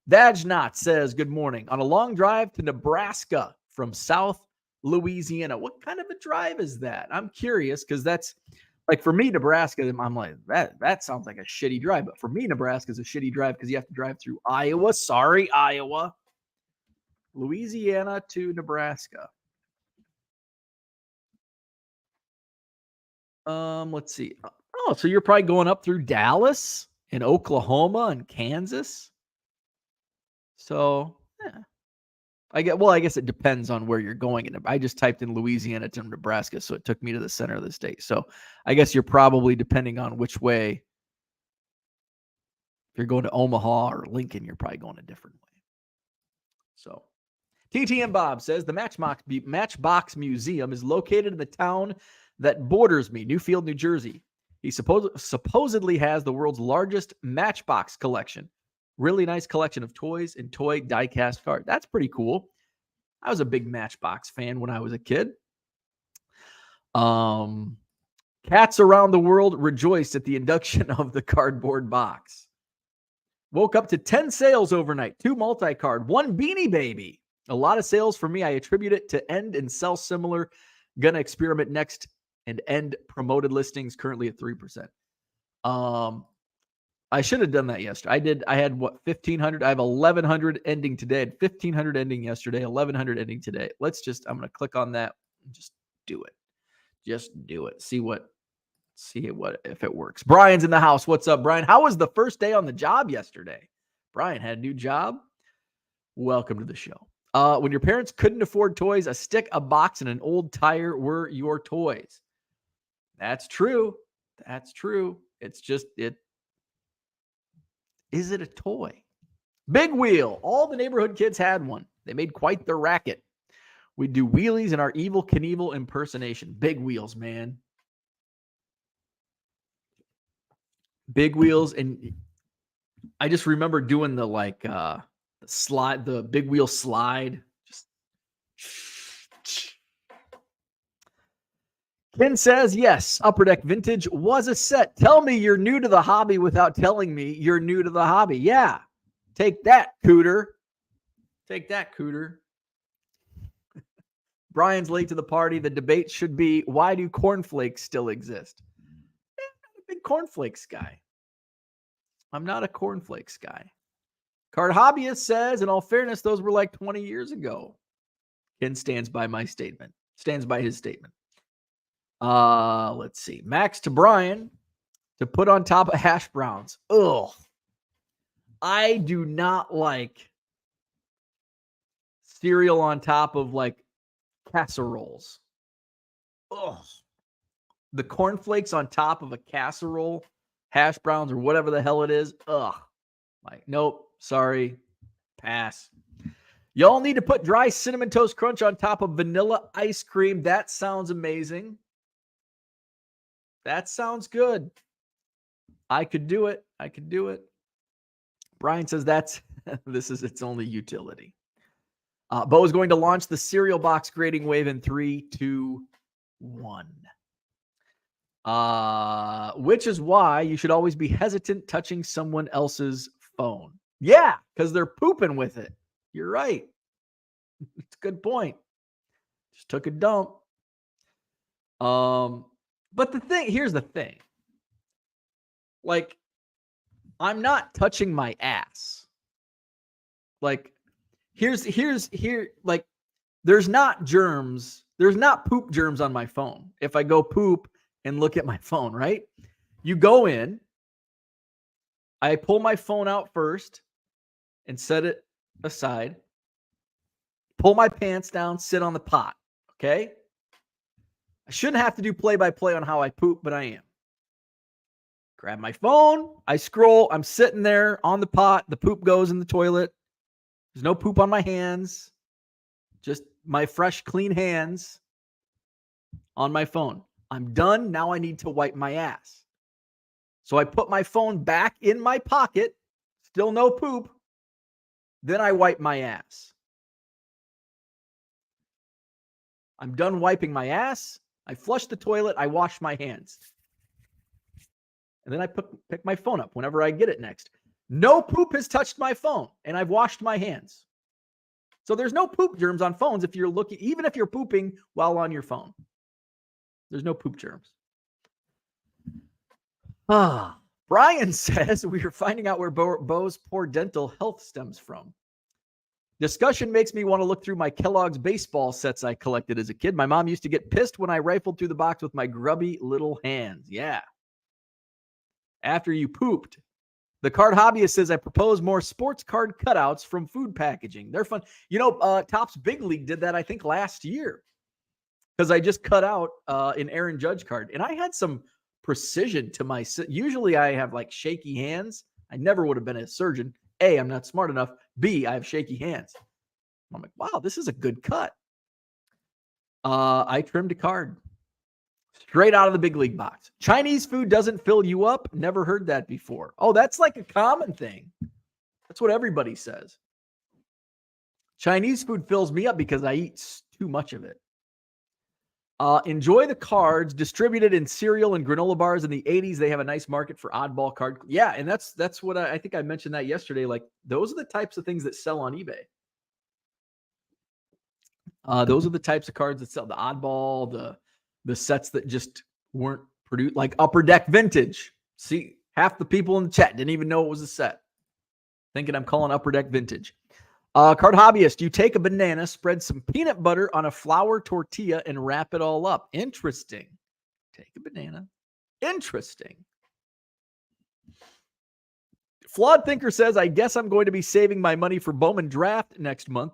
Dajnot says, good morning. On a long drive to Nebraska from South Louisiana. What kind of a drive is that? I'm curious because that's like for me, Nebraska, I'm like, that sounds like a shitty drive. But for me, Nebraska is a shitty drive because you have to drive through Iowa. Sorry, Iowa. Louisiana to Nebraska. Let's see. Oh, so you're probably going up through Dallas and Oklahoma and Kansas. So, yeah. I guess it depends on where you're going. And I just typed in Louisiana to Nebraska, so it took me to the center of the state. So I guess you're probably, depending on which way, if you're going to Omaha or Lincoln, you're probably going a different way. So TTM Bob says the Matchbox Museum is located in the town that borders me, Newfield, New Jersey. He supposedly has the world's largest Matchbox collection. Really nice collection of toys and toy die-cast cards. That's pretty cool. I was a big Matchbox fan when I was a kid. Cats around the world rejoiced at the induction of the cardboard box. Woke up to 10 sales overnight, 2 multi-card, 1 Beanie Baby. A lot of sales for me. I attribute it to end and sell similar. Gonna experiment next and end promoted listings currently at 3%. I should have done that yesterday. I had what, 1,500? I have 1,100 ending today. I had 1,500 ending yesterday, 1,100 ending today. I'm going to click on that and just do it. Just do it. See if it works. Brian's in the house. What's up, Brian? How was the first day on the job yesterday? Brian had a new job. Welcome to the show. When your parents couldn't afford toys, a stick, a box, and an old tire were your toys. That's true. That's true. It's just, is it a toy? Big wheel. All the neighborhood kids had one. They made quite the racket. We'd do wheelies in our Evel Knievel impersonation. Big wheels, man. Big wheels. And I just remember doing the slide, the big wheel slide. Just Ken says, yes, Upper Deck Vintage was a set. Tell me you're new to the hobby without telling me you're new to the hobby. Yeah. Take that, Cooter. Take that, Cooter. Brian's late to the party. The debate should be, why do cornflakes still exist? I'm not a big cornflakes guy. I'm not a cornflakes guy. Card Hobbyist says, in all fairness, those were like 20 years ago. Ken stands by my statement. Stands by his statement. Let's see. Max to Brian to put on top of hash browns. Ugh. I do not like cereal on top of like casseroles. Ugh. The cornflakes on top of a casserole, hash browns or whatever the hell it is. Ugh. Like, nope. Sorry. Pass. Y'all need to put dry Cinnamon Toast Crunch on top of vanilla ice cream. That sounds amazing. That sounds good. I could do it. I could do it. Brian says this is its only utility. Bo is going to launch the cereal box grading wave in 3, 2, 1. Which is why you should always be hesitant touching someone else's phone. Yeah, because they're pooping with it. You're right. It's a good point. Just took a dump. But here's the thing. Like, I'm not touching my ass. Like, like, there's not germs. There's not poop germs on my phone. If I go poop and look at my phone, right? You go in, I pull my phone out first and set it aside, pull my pants down, sit on the pot. Okay. I shouldn't have to do play-by-play on how I poop, but I am. Grab my phone. I scroll. I'm sitting there on the pot. The poop goes in the toilet. There's no poop on my hands. Just my fresh, clean hands on my phone. I'm done. Now I need to wipe my ass. So I put my phone back in my pocket. Still no poop. Then I wipe my ass. I'm done wiping my ass. I flush the toilet. I wash my hands. And then I pick my phone up whenever I get it next. No poop has touched my phone, and I've washed my hands. So there's no poop germs on phones if you're looking, even if you're pooping while on your phone. There's no poop germs. Brian says we are finding out where Bo's poor dental health stems from. Discussion makes me want to look through my Kellogg's baseball sets I collected as a kid. My mom used to get pissed when I rifled through the box with my grubby little hands. Yeah. After you pooped. The Card Hobbyist says, I propose more sports card cutouts from food packaging. They're fun. You know, Topps Big League did that, I think, last year. Because I just cut out an Aaron Judge card. And I had some precision to my... Usually I have, like, shaky hands. I never would have been a surgeon. A, I'm not smart enough. B, I have shaky hands. I'm like, wow, this is a good cut. I trimmed a card. Straight out of the Big League box. Chinese food doesn't fill you up. Never heard that before. Oh, that's like a common thing. That's what everybody says. Chinese food fills me up because I eat too much of it. Enjoy the cards distributed in cereal and granola bars in the 80s. They have a nice market for oddball card. Yeah, and that's what I think I mentioned that yesterday. Like, those are the types of things that sell on eBay. Those are the types of cards that sell. The oddball, the sets that just weren't produced, like Upper Deck Vintage. See, Half the people in the chat didn't even know it was a set. Thinking I'm calling Upper Deck vintage. Card Hobbyist, you take a banana, spread some peanut butter on a flour tortilla, and wrap it all up. Interesting. Take a banana. Interesting. Flawed Thinker says, I guess I'm going to be saving my money for Bowman Draft next month.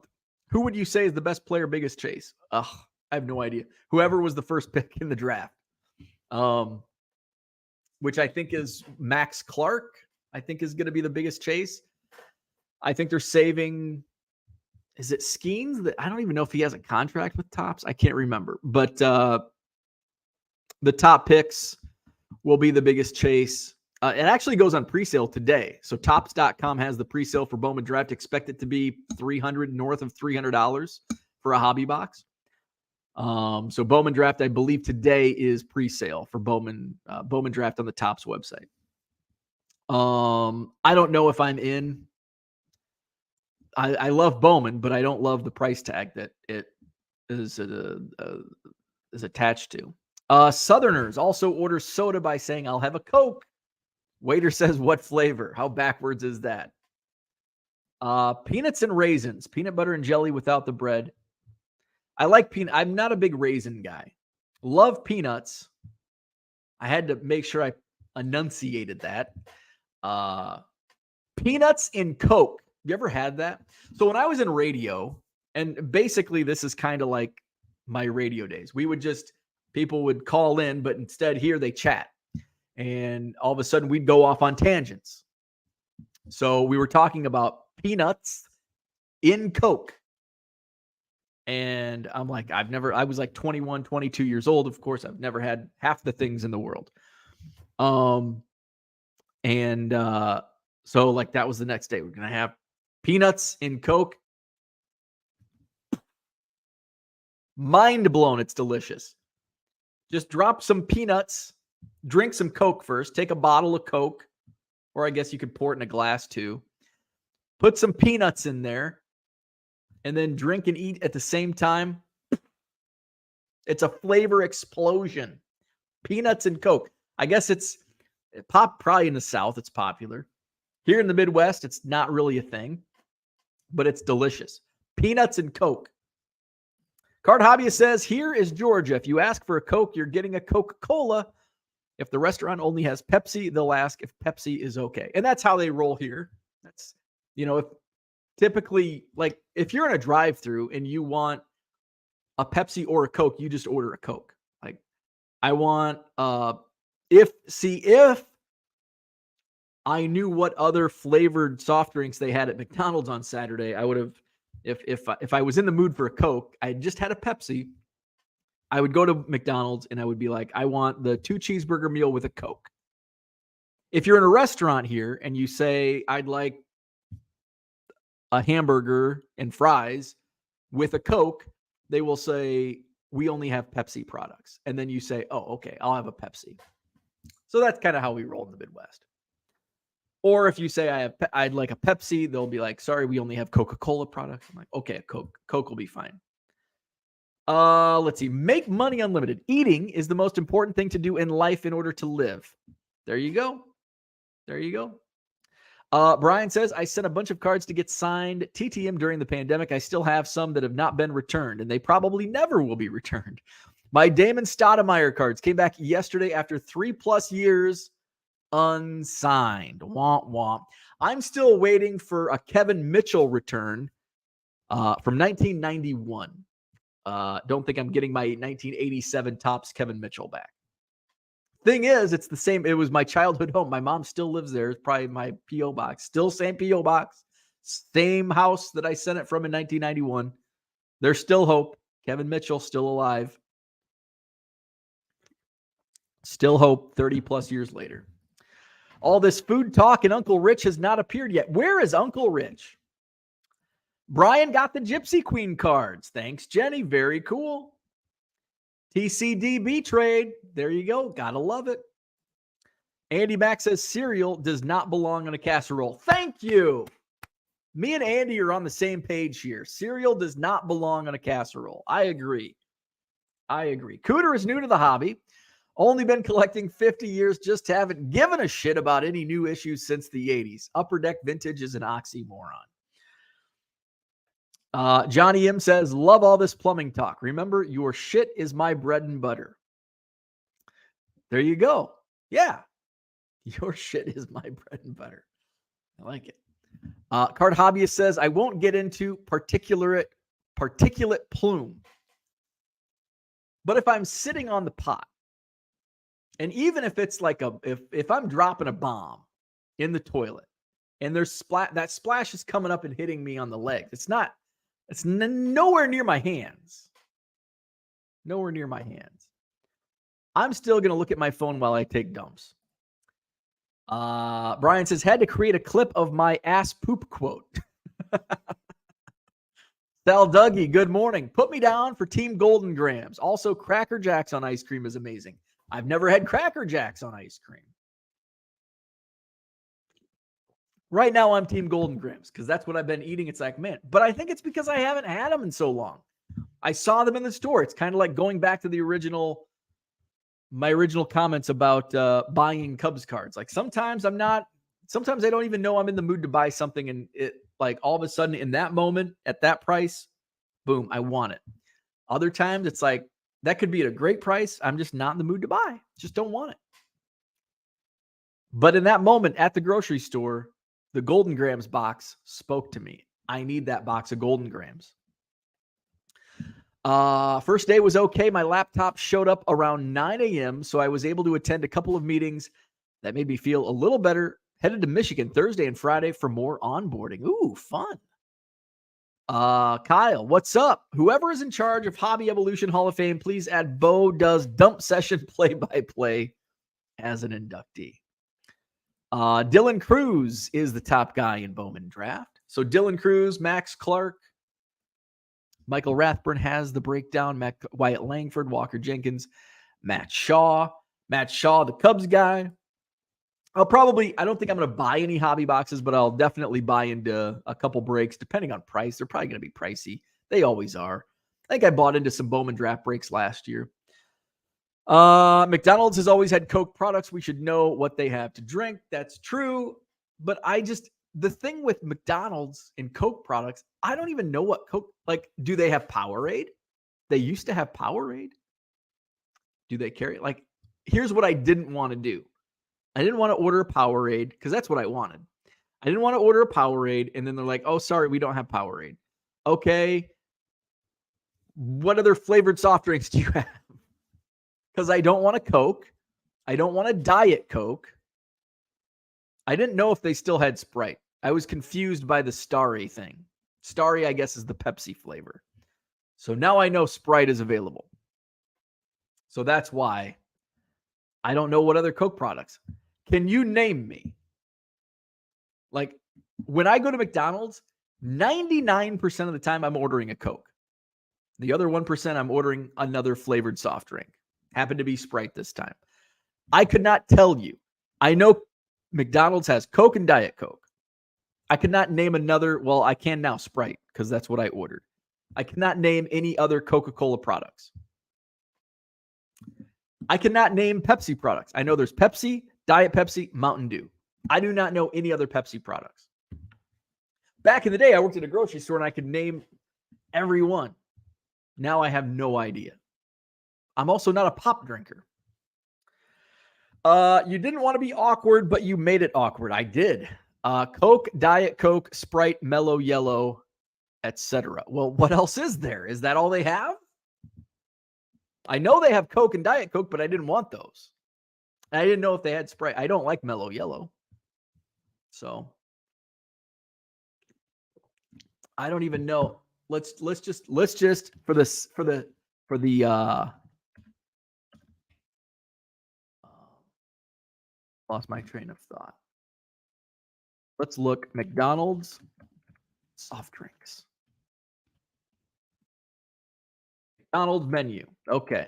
Who would you say is the best player, biggest chase? Ugh, I have no idea. Whoever was the first pick in the draft. Which I think is Max Clark, I think is going to be the biggest chase. I think they're saving, is it Skeens? I don't even know if he has a contract with Topps. I can't remember. But the top picks will be the biggest chase. It actually goes on presale today. So Topps.com has the presale for Bowman Draft. Expect it to be north of $300 for a hobby box. So Bowman Draft, I believe today is presale for Bowman Draft on the Topps website. I don't know if I'm in. I love Bowman, but I don't love the price tag that it is attached to. Southerners also order soda by saying, I'll have a Coke. Waiter says, what flavor? How backwards is that? Peanuts and raisins, peanut butter and jelly without the bread. I like peanut. I'm not a big raisin guy. Love peanuts. I had to make sure I enunciated that. Peanuts in Coke. You ever had that? So when I was in radio, and basically this is kind of like my radio days, people would call in, but instead here they chat. And all of a sudden we'd go off on tangents. So we were talking about peanuts in Coke. And I'm like, I was like 21, 22 years old. Of course, I've never had half the things in the world. So like that was the next day. We're going to have peanuts in Coke. Mind blown. It's delicious. Just drop some peanuts, drink some Coke first, take a bottle of Coke, or I guess you could pour it in a glass too. Put some peanuts in there and then drink and eat at the same time. It's a flavor explosion. Peanuts and Coke. I guess it's probably in the South. It's popular. Here in the Midwest, it's not really a thing, but it's delicious. Peanuts and Coke. Card Hobbyist says, here is Georgia. If you ask for a Coke, you're getting a Coca-Cola. If the restaurant only has Pepsi, they'll ask if Pepsi is okay. And that's how they roll here. That's, if typically, like, if you're in a drive-through and you want a Pepsi or a Coke, you just order a Coke. Like, I want, if I knew what other flavored soft drinks they had at McDonald's on Saturday, I would have, if I was in the mood for a Coke, I just had a Pepsi, I would go to McDonald's and I would be like, I want the 2 cheeseburger meal with a Coke. If you're in a restaurant here and you say, I'd like a hamburger and fries with a Coke, they will say, we only have Pepsi products. And then you say, oh, okay, I'll have a Pepsi. So that's kind of how we roll in the Midwest. Or if you say I'd like a Pepsi, they'll be like, sorry, we only have Coca-Cola products. I'm like, okay, a Coke. Coke will be fine. Let's see. Make money unlimited. Eating is the most important thing to do in life in order to live. There you go. There you go. Brian says, I sent a bunch of cards to get signed TTM during the pandemic. I still have some that have not been returned, and they probably never will be returned. My Damon Stoudemire cards came back yesterday after 3+ years unsigned. Womp womp. I'm still waiting for a Kevin Mitchell return from 1991. Don't think I'm getting my 1987 Topps Kevin Mitchell back. Thing is, it's the same. It was my childhood home. My mom still lives there. It's probably my P.O. box. Still same P.O. box. Same house that I sent it from in 1991. There's still hope. Kevin Mitchell still alive. Still hope 30+ years later. All this food talk and Uncle Rich has not appeared yet. Where is Uncle Rich? Brian got the Gypsy Queen cards. Thanks, Jenny. Very cool. TCDB trade. There you go. Gotta love it. Andy Mack says cereal does not belong on a casserole. Thank you. Me and Andy are on the same page here. Cereal does not belong on a casserole. I agree. Cooter is new to the hobby. Only been collecting 50 years, just haven't given a shit about any new issues since the 80s. Upper Deck Vintage is an oxymoron. Johnny M says, love all this plumbing talk. Remember, your shit is my bread and butter. There you go. Yeah. Your shit is my bread and butter. I like it. Card Hobbyist says, I won't get into particulate plume. But if I'm sitting on the pot, and even if it's like if I'm dropping a bomb in the toilet and there's that splash is coming up and hitting me on the leg, it's nowhere near my hands. Nowhere near my hands. I'm still going to look at my phone while I take dumps. Brian says, had to create a clip of my ass poop quote. Sal Dougie, good morning. Put me down for Team Golden Grams. Also, Cracker Jacks on ice cream is amazing. I've never had Cracker Jacks on ice cream. Right now, I'm Team Golden Grams because that's what I've been eating. It's like, man, but I think it's because I haven't had them in so long. I saw them in the store. It's kind of like going back to my original comments about buying Cubs cards. Like sometimes I don't even know I'm in the mood to buy something. And it like all of a sudden in that moment at that price, boom, I want it. Other times it's like, that could be at a great price. I'm just not in the mood to buy. Just don't want it. But in that moment at the grocery store, the Golden Grams box spoke to me. I need that box of Golden Grams. First day was okay. My laptop showed up around 9 a.m., so I was able to attend a couple of meetings that made me feel a little better. Headed to Michigan Thursday and Friday for more onboarding. Ooh, fun. Kyle, what's up? Whoever is in charge of Hobby Evolution Hall of Fame, please add Bo does dump session play-by-play as an inductee. Dylan Cruz is the top guy in Bowman Draft. So Dylan Cruz, Max Clark, Michael Rathburn has the breakdown. Wyatt Langford, Walker Jenkins, Matt Shaw. Matt Shaw, the Cubs guy. I don't think I'm going to buy any hobby boxes, but I'll definitely buy into a couple breaks, depending on price. They're probably going to be pricey. They always are. I think I bought into some Bowman Draft breaks last year. McDonald's has always had Coke products. We should know what they have to drink. That's true. But the thing with McDonald's and Coke products, I don't even know what Coke, like, do they have Powerade? They used to have Powerade. Do they carry it? Like, here's what I didn't want to do. I didn't want to order a Powerade because that's what I wanted. I didn't want to order a Powerade, and then they're like, oh, sorry, we don't have Powerade. Okay. What other flavored soft drinks do you have? Because I don't want a Coke. I don't want a Diet Coke. I didn't know if they still had Sprite. I was confused by the Starry thing. Starry, I guess, is the Pepsi flavor. So now I know Sprite is available. So that's why I don't know what other Coke products. Can you name me? Like, when I go to McDonald's, 99% of the time I'm ordering a Coke. The other 1% I'm ordering another flavored soft drink. Happened to be Sprite this time. I could not tell you. I know McDonald's has Coke and Diet Coke. I could not name another. Well, I can now, Sprite, because that's what I ordered. I cannot name any other Coca-Cola products. I cannot name Pepsi products. I know there's Pepsi, Diet Pepsi, Mountain Dew. I do not know any other Pepsi products. Back in the day, I worked at a grocery store and I could name every one. Now I have no idea. I'm also not a pop drinker. You didn't want to be awkward, but you made it awkward. I did. Coke, Diet Coke, Sprite, Mellow Yellow, etc. Well, what else is there? Is that all they have? I know they have Coke and Diet Coke, but I didn't want those. I didn't know if they had Sprite. I don't like Mellow Yellow. So I don't even know. Let's just for the lost my train of thought. Let's look McDonald's soft drinks. McDonald's menu. Okay.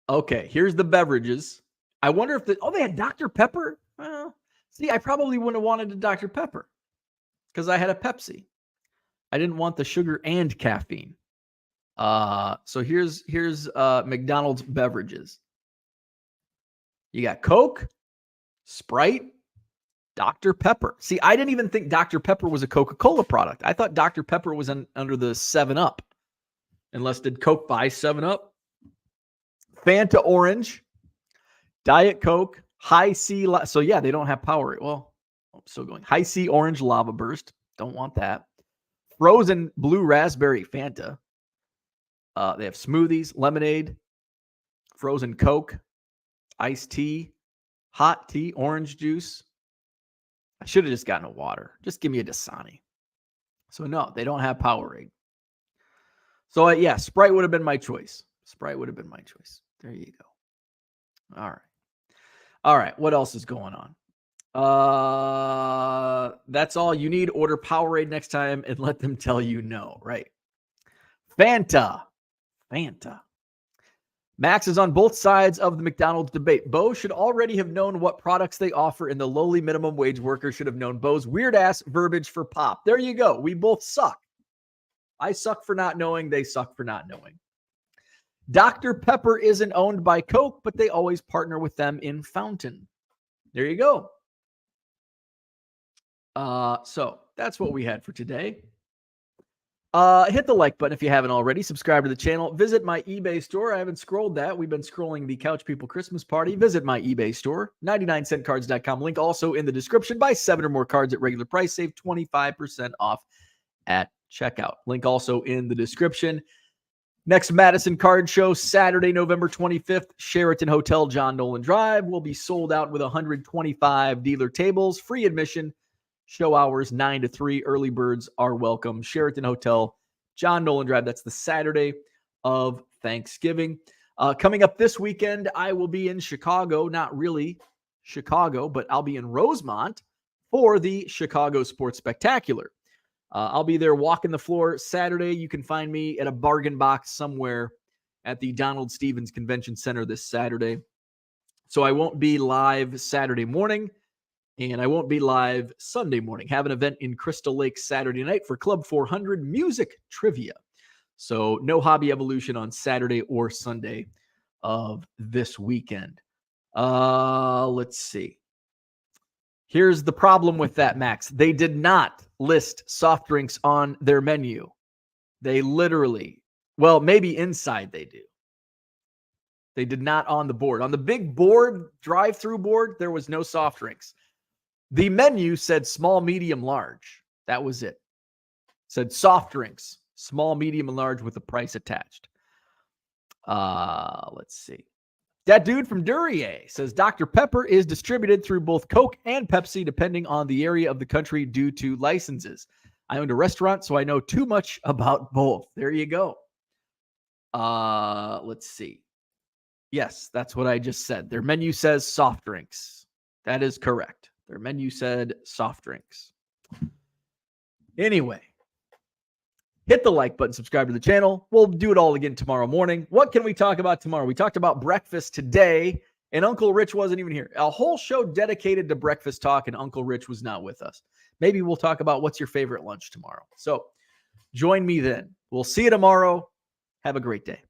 Okay, here's the beverages. I wonder if they had Dr. Pepper? Well, see, I probably wouldn't have wanted a Dr. Pepper because I had a Pepsi. I didn't want the sugar and caffeine. So here's McDonald's beverages. You got Coke, Sprite, Dr. Pepper. See, I didn't even think Dr. Pepper was a Coca-Cola product. I thought Dr. Pepper was under the 7-Up. Unless did Coke buy 7-Up? Fanta Orange, Diet Coke, High C. So yeah, they don't have Powerade. Well, I'm still going. High C Orange Lava Burst. Don't want that. Frozen Blue Raspberry Fanta. They have smoothies, lemonade, frozen Coke, iced tea, hot tea, orange juice. I should have just gotten a water. Just give me a Dasani. So no, they don't have Powerade. So yeah, Sprite would have been my choice. Sprite would have been my choice. There you go. All right. What else is going on? That's all you need. Order Powerade next time and let them tell you no. Right. Fanta. Max is on both sides of the McDonald's debate. Bo should already have known what products they offer, and the lowly minimum wage worker should have known Bo's weird-ass verbiage for pop. There you go. We both suck. I suck for not knowing. They suck for not knowing. Dr. Pepper isn't owned by Coke, but they always partner with them in Fountain. There you go. So that's what we had for today. Hit the like button if you haven't already. Subscribe to the channel. Visit my eBay store. I haven't scrolled that. We've been scrolling the Couch People Christmas Party. Visit my eBay store, 99centcards.com. Link also in the description. Buy 7 or more cards at regular price. Save 25% off at checkout. Link also in the description. Next Madison Card Show, Saturday, November 25th, Sheraton Hotel, John Nolan Drive. Will be sold out with 125 dealer tables. Free admission. Show hours 9 to 3. Early birds are welcome. Sheraton Hotel, John Nolan Drive. That's the Saturday of Thanksgiving. Coming up this weekend, I will be in Chicago. Not really Chicago, but I'll be in Rosemont for the Chicago Sports Spectacular. I'll be there walking the floor Saturday. You can find me at a bargain box somewhere at the Donald Stevens Convention Center this Saturday. So I won't be live Saturday morning. And I won't be live Sunday morning. Have an event in Crystal Lake Saturday night for Club 400 Music Trivia. So no Hobby Evolution on Saturday or Sunday of this weekend. Let's see. Here's the problem with that, Max. They did not list soft drinks on their menu. They literally, well, maybe inside they do. They did not on the board. On the big board, drive-through board, there was no soft drinks. The menu said small, medium, large. That was it. Said soft drinks, small, medium, and large with the price attached. Let's see. That dude from Duryea says Dr. Pepper is distributed through both Coke and Pepsi, depending on the area of the country due to licenses. I owned a restaurant, so I know too much about both. There you go. Let's see. Yes, that's what I just said. Their menu says soft drinks. That is correct. Their menu said soft drinks. Anyway, hit the like button, subscribe to the channel. We'll do it all again tomorrow morning. What can we talk about tomorrow? We talked about breakfast today, and Uncle Rich wasn't even here. A whole show dedicated to breakfast talk, and Uncle Rich was not with us. Maybe we'll talk about what's your favorite lunch tomorrow. So join me then. We'll see you tomorrow. Have a great day.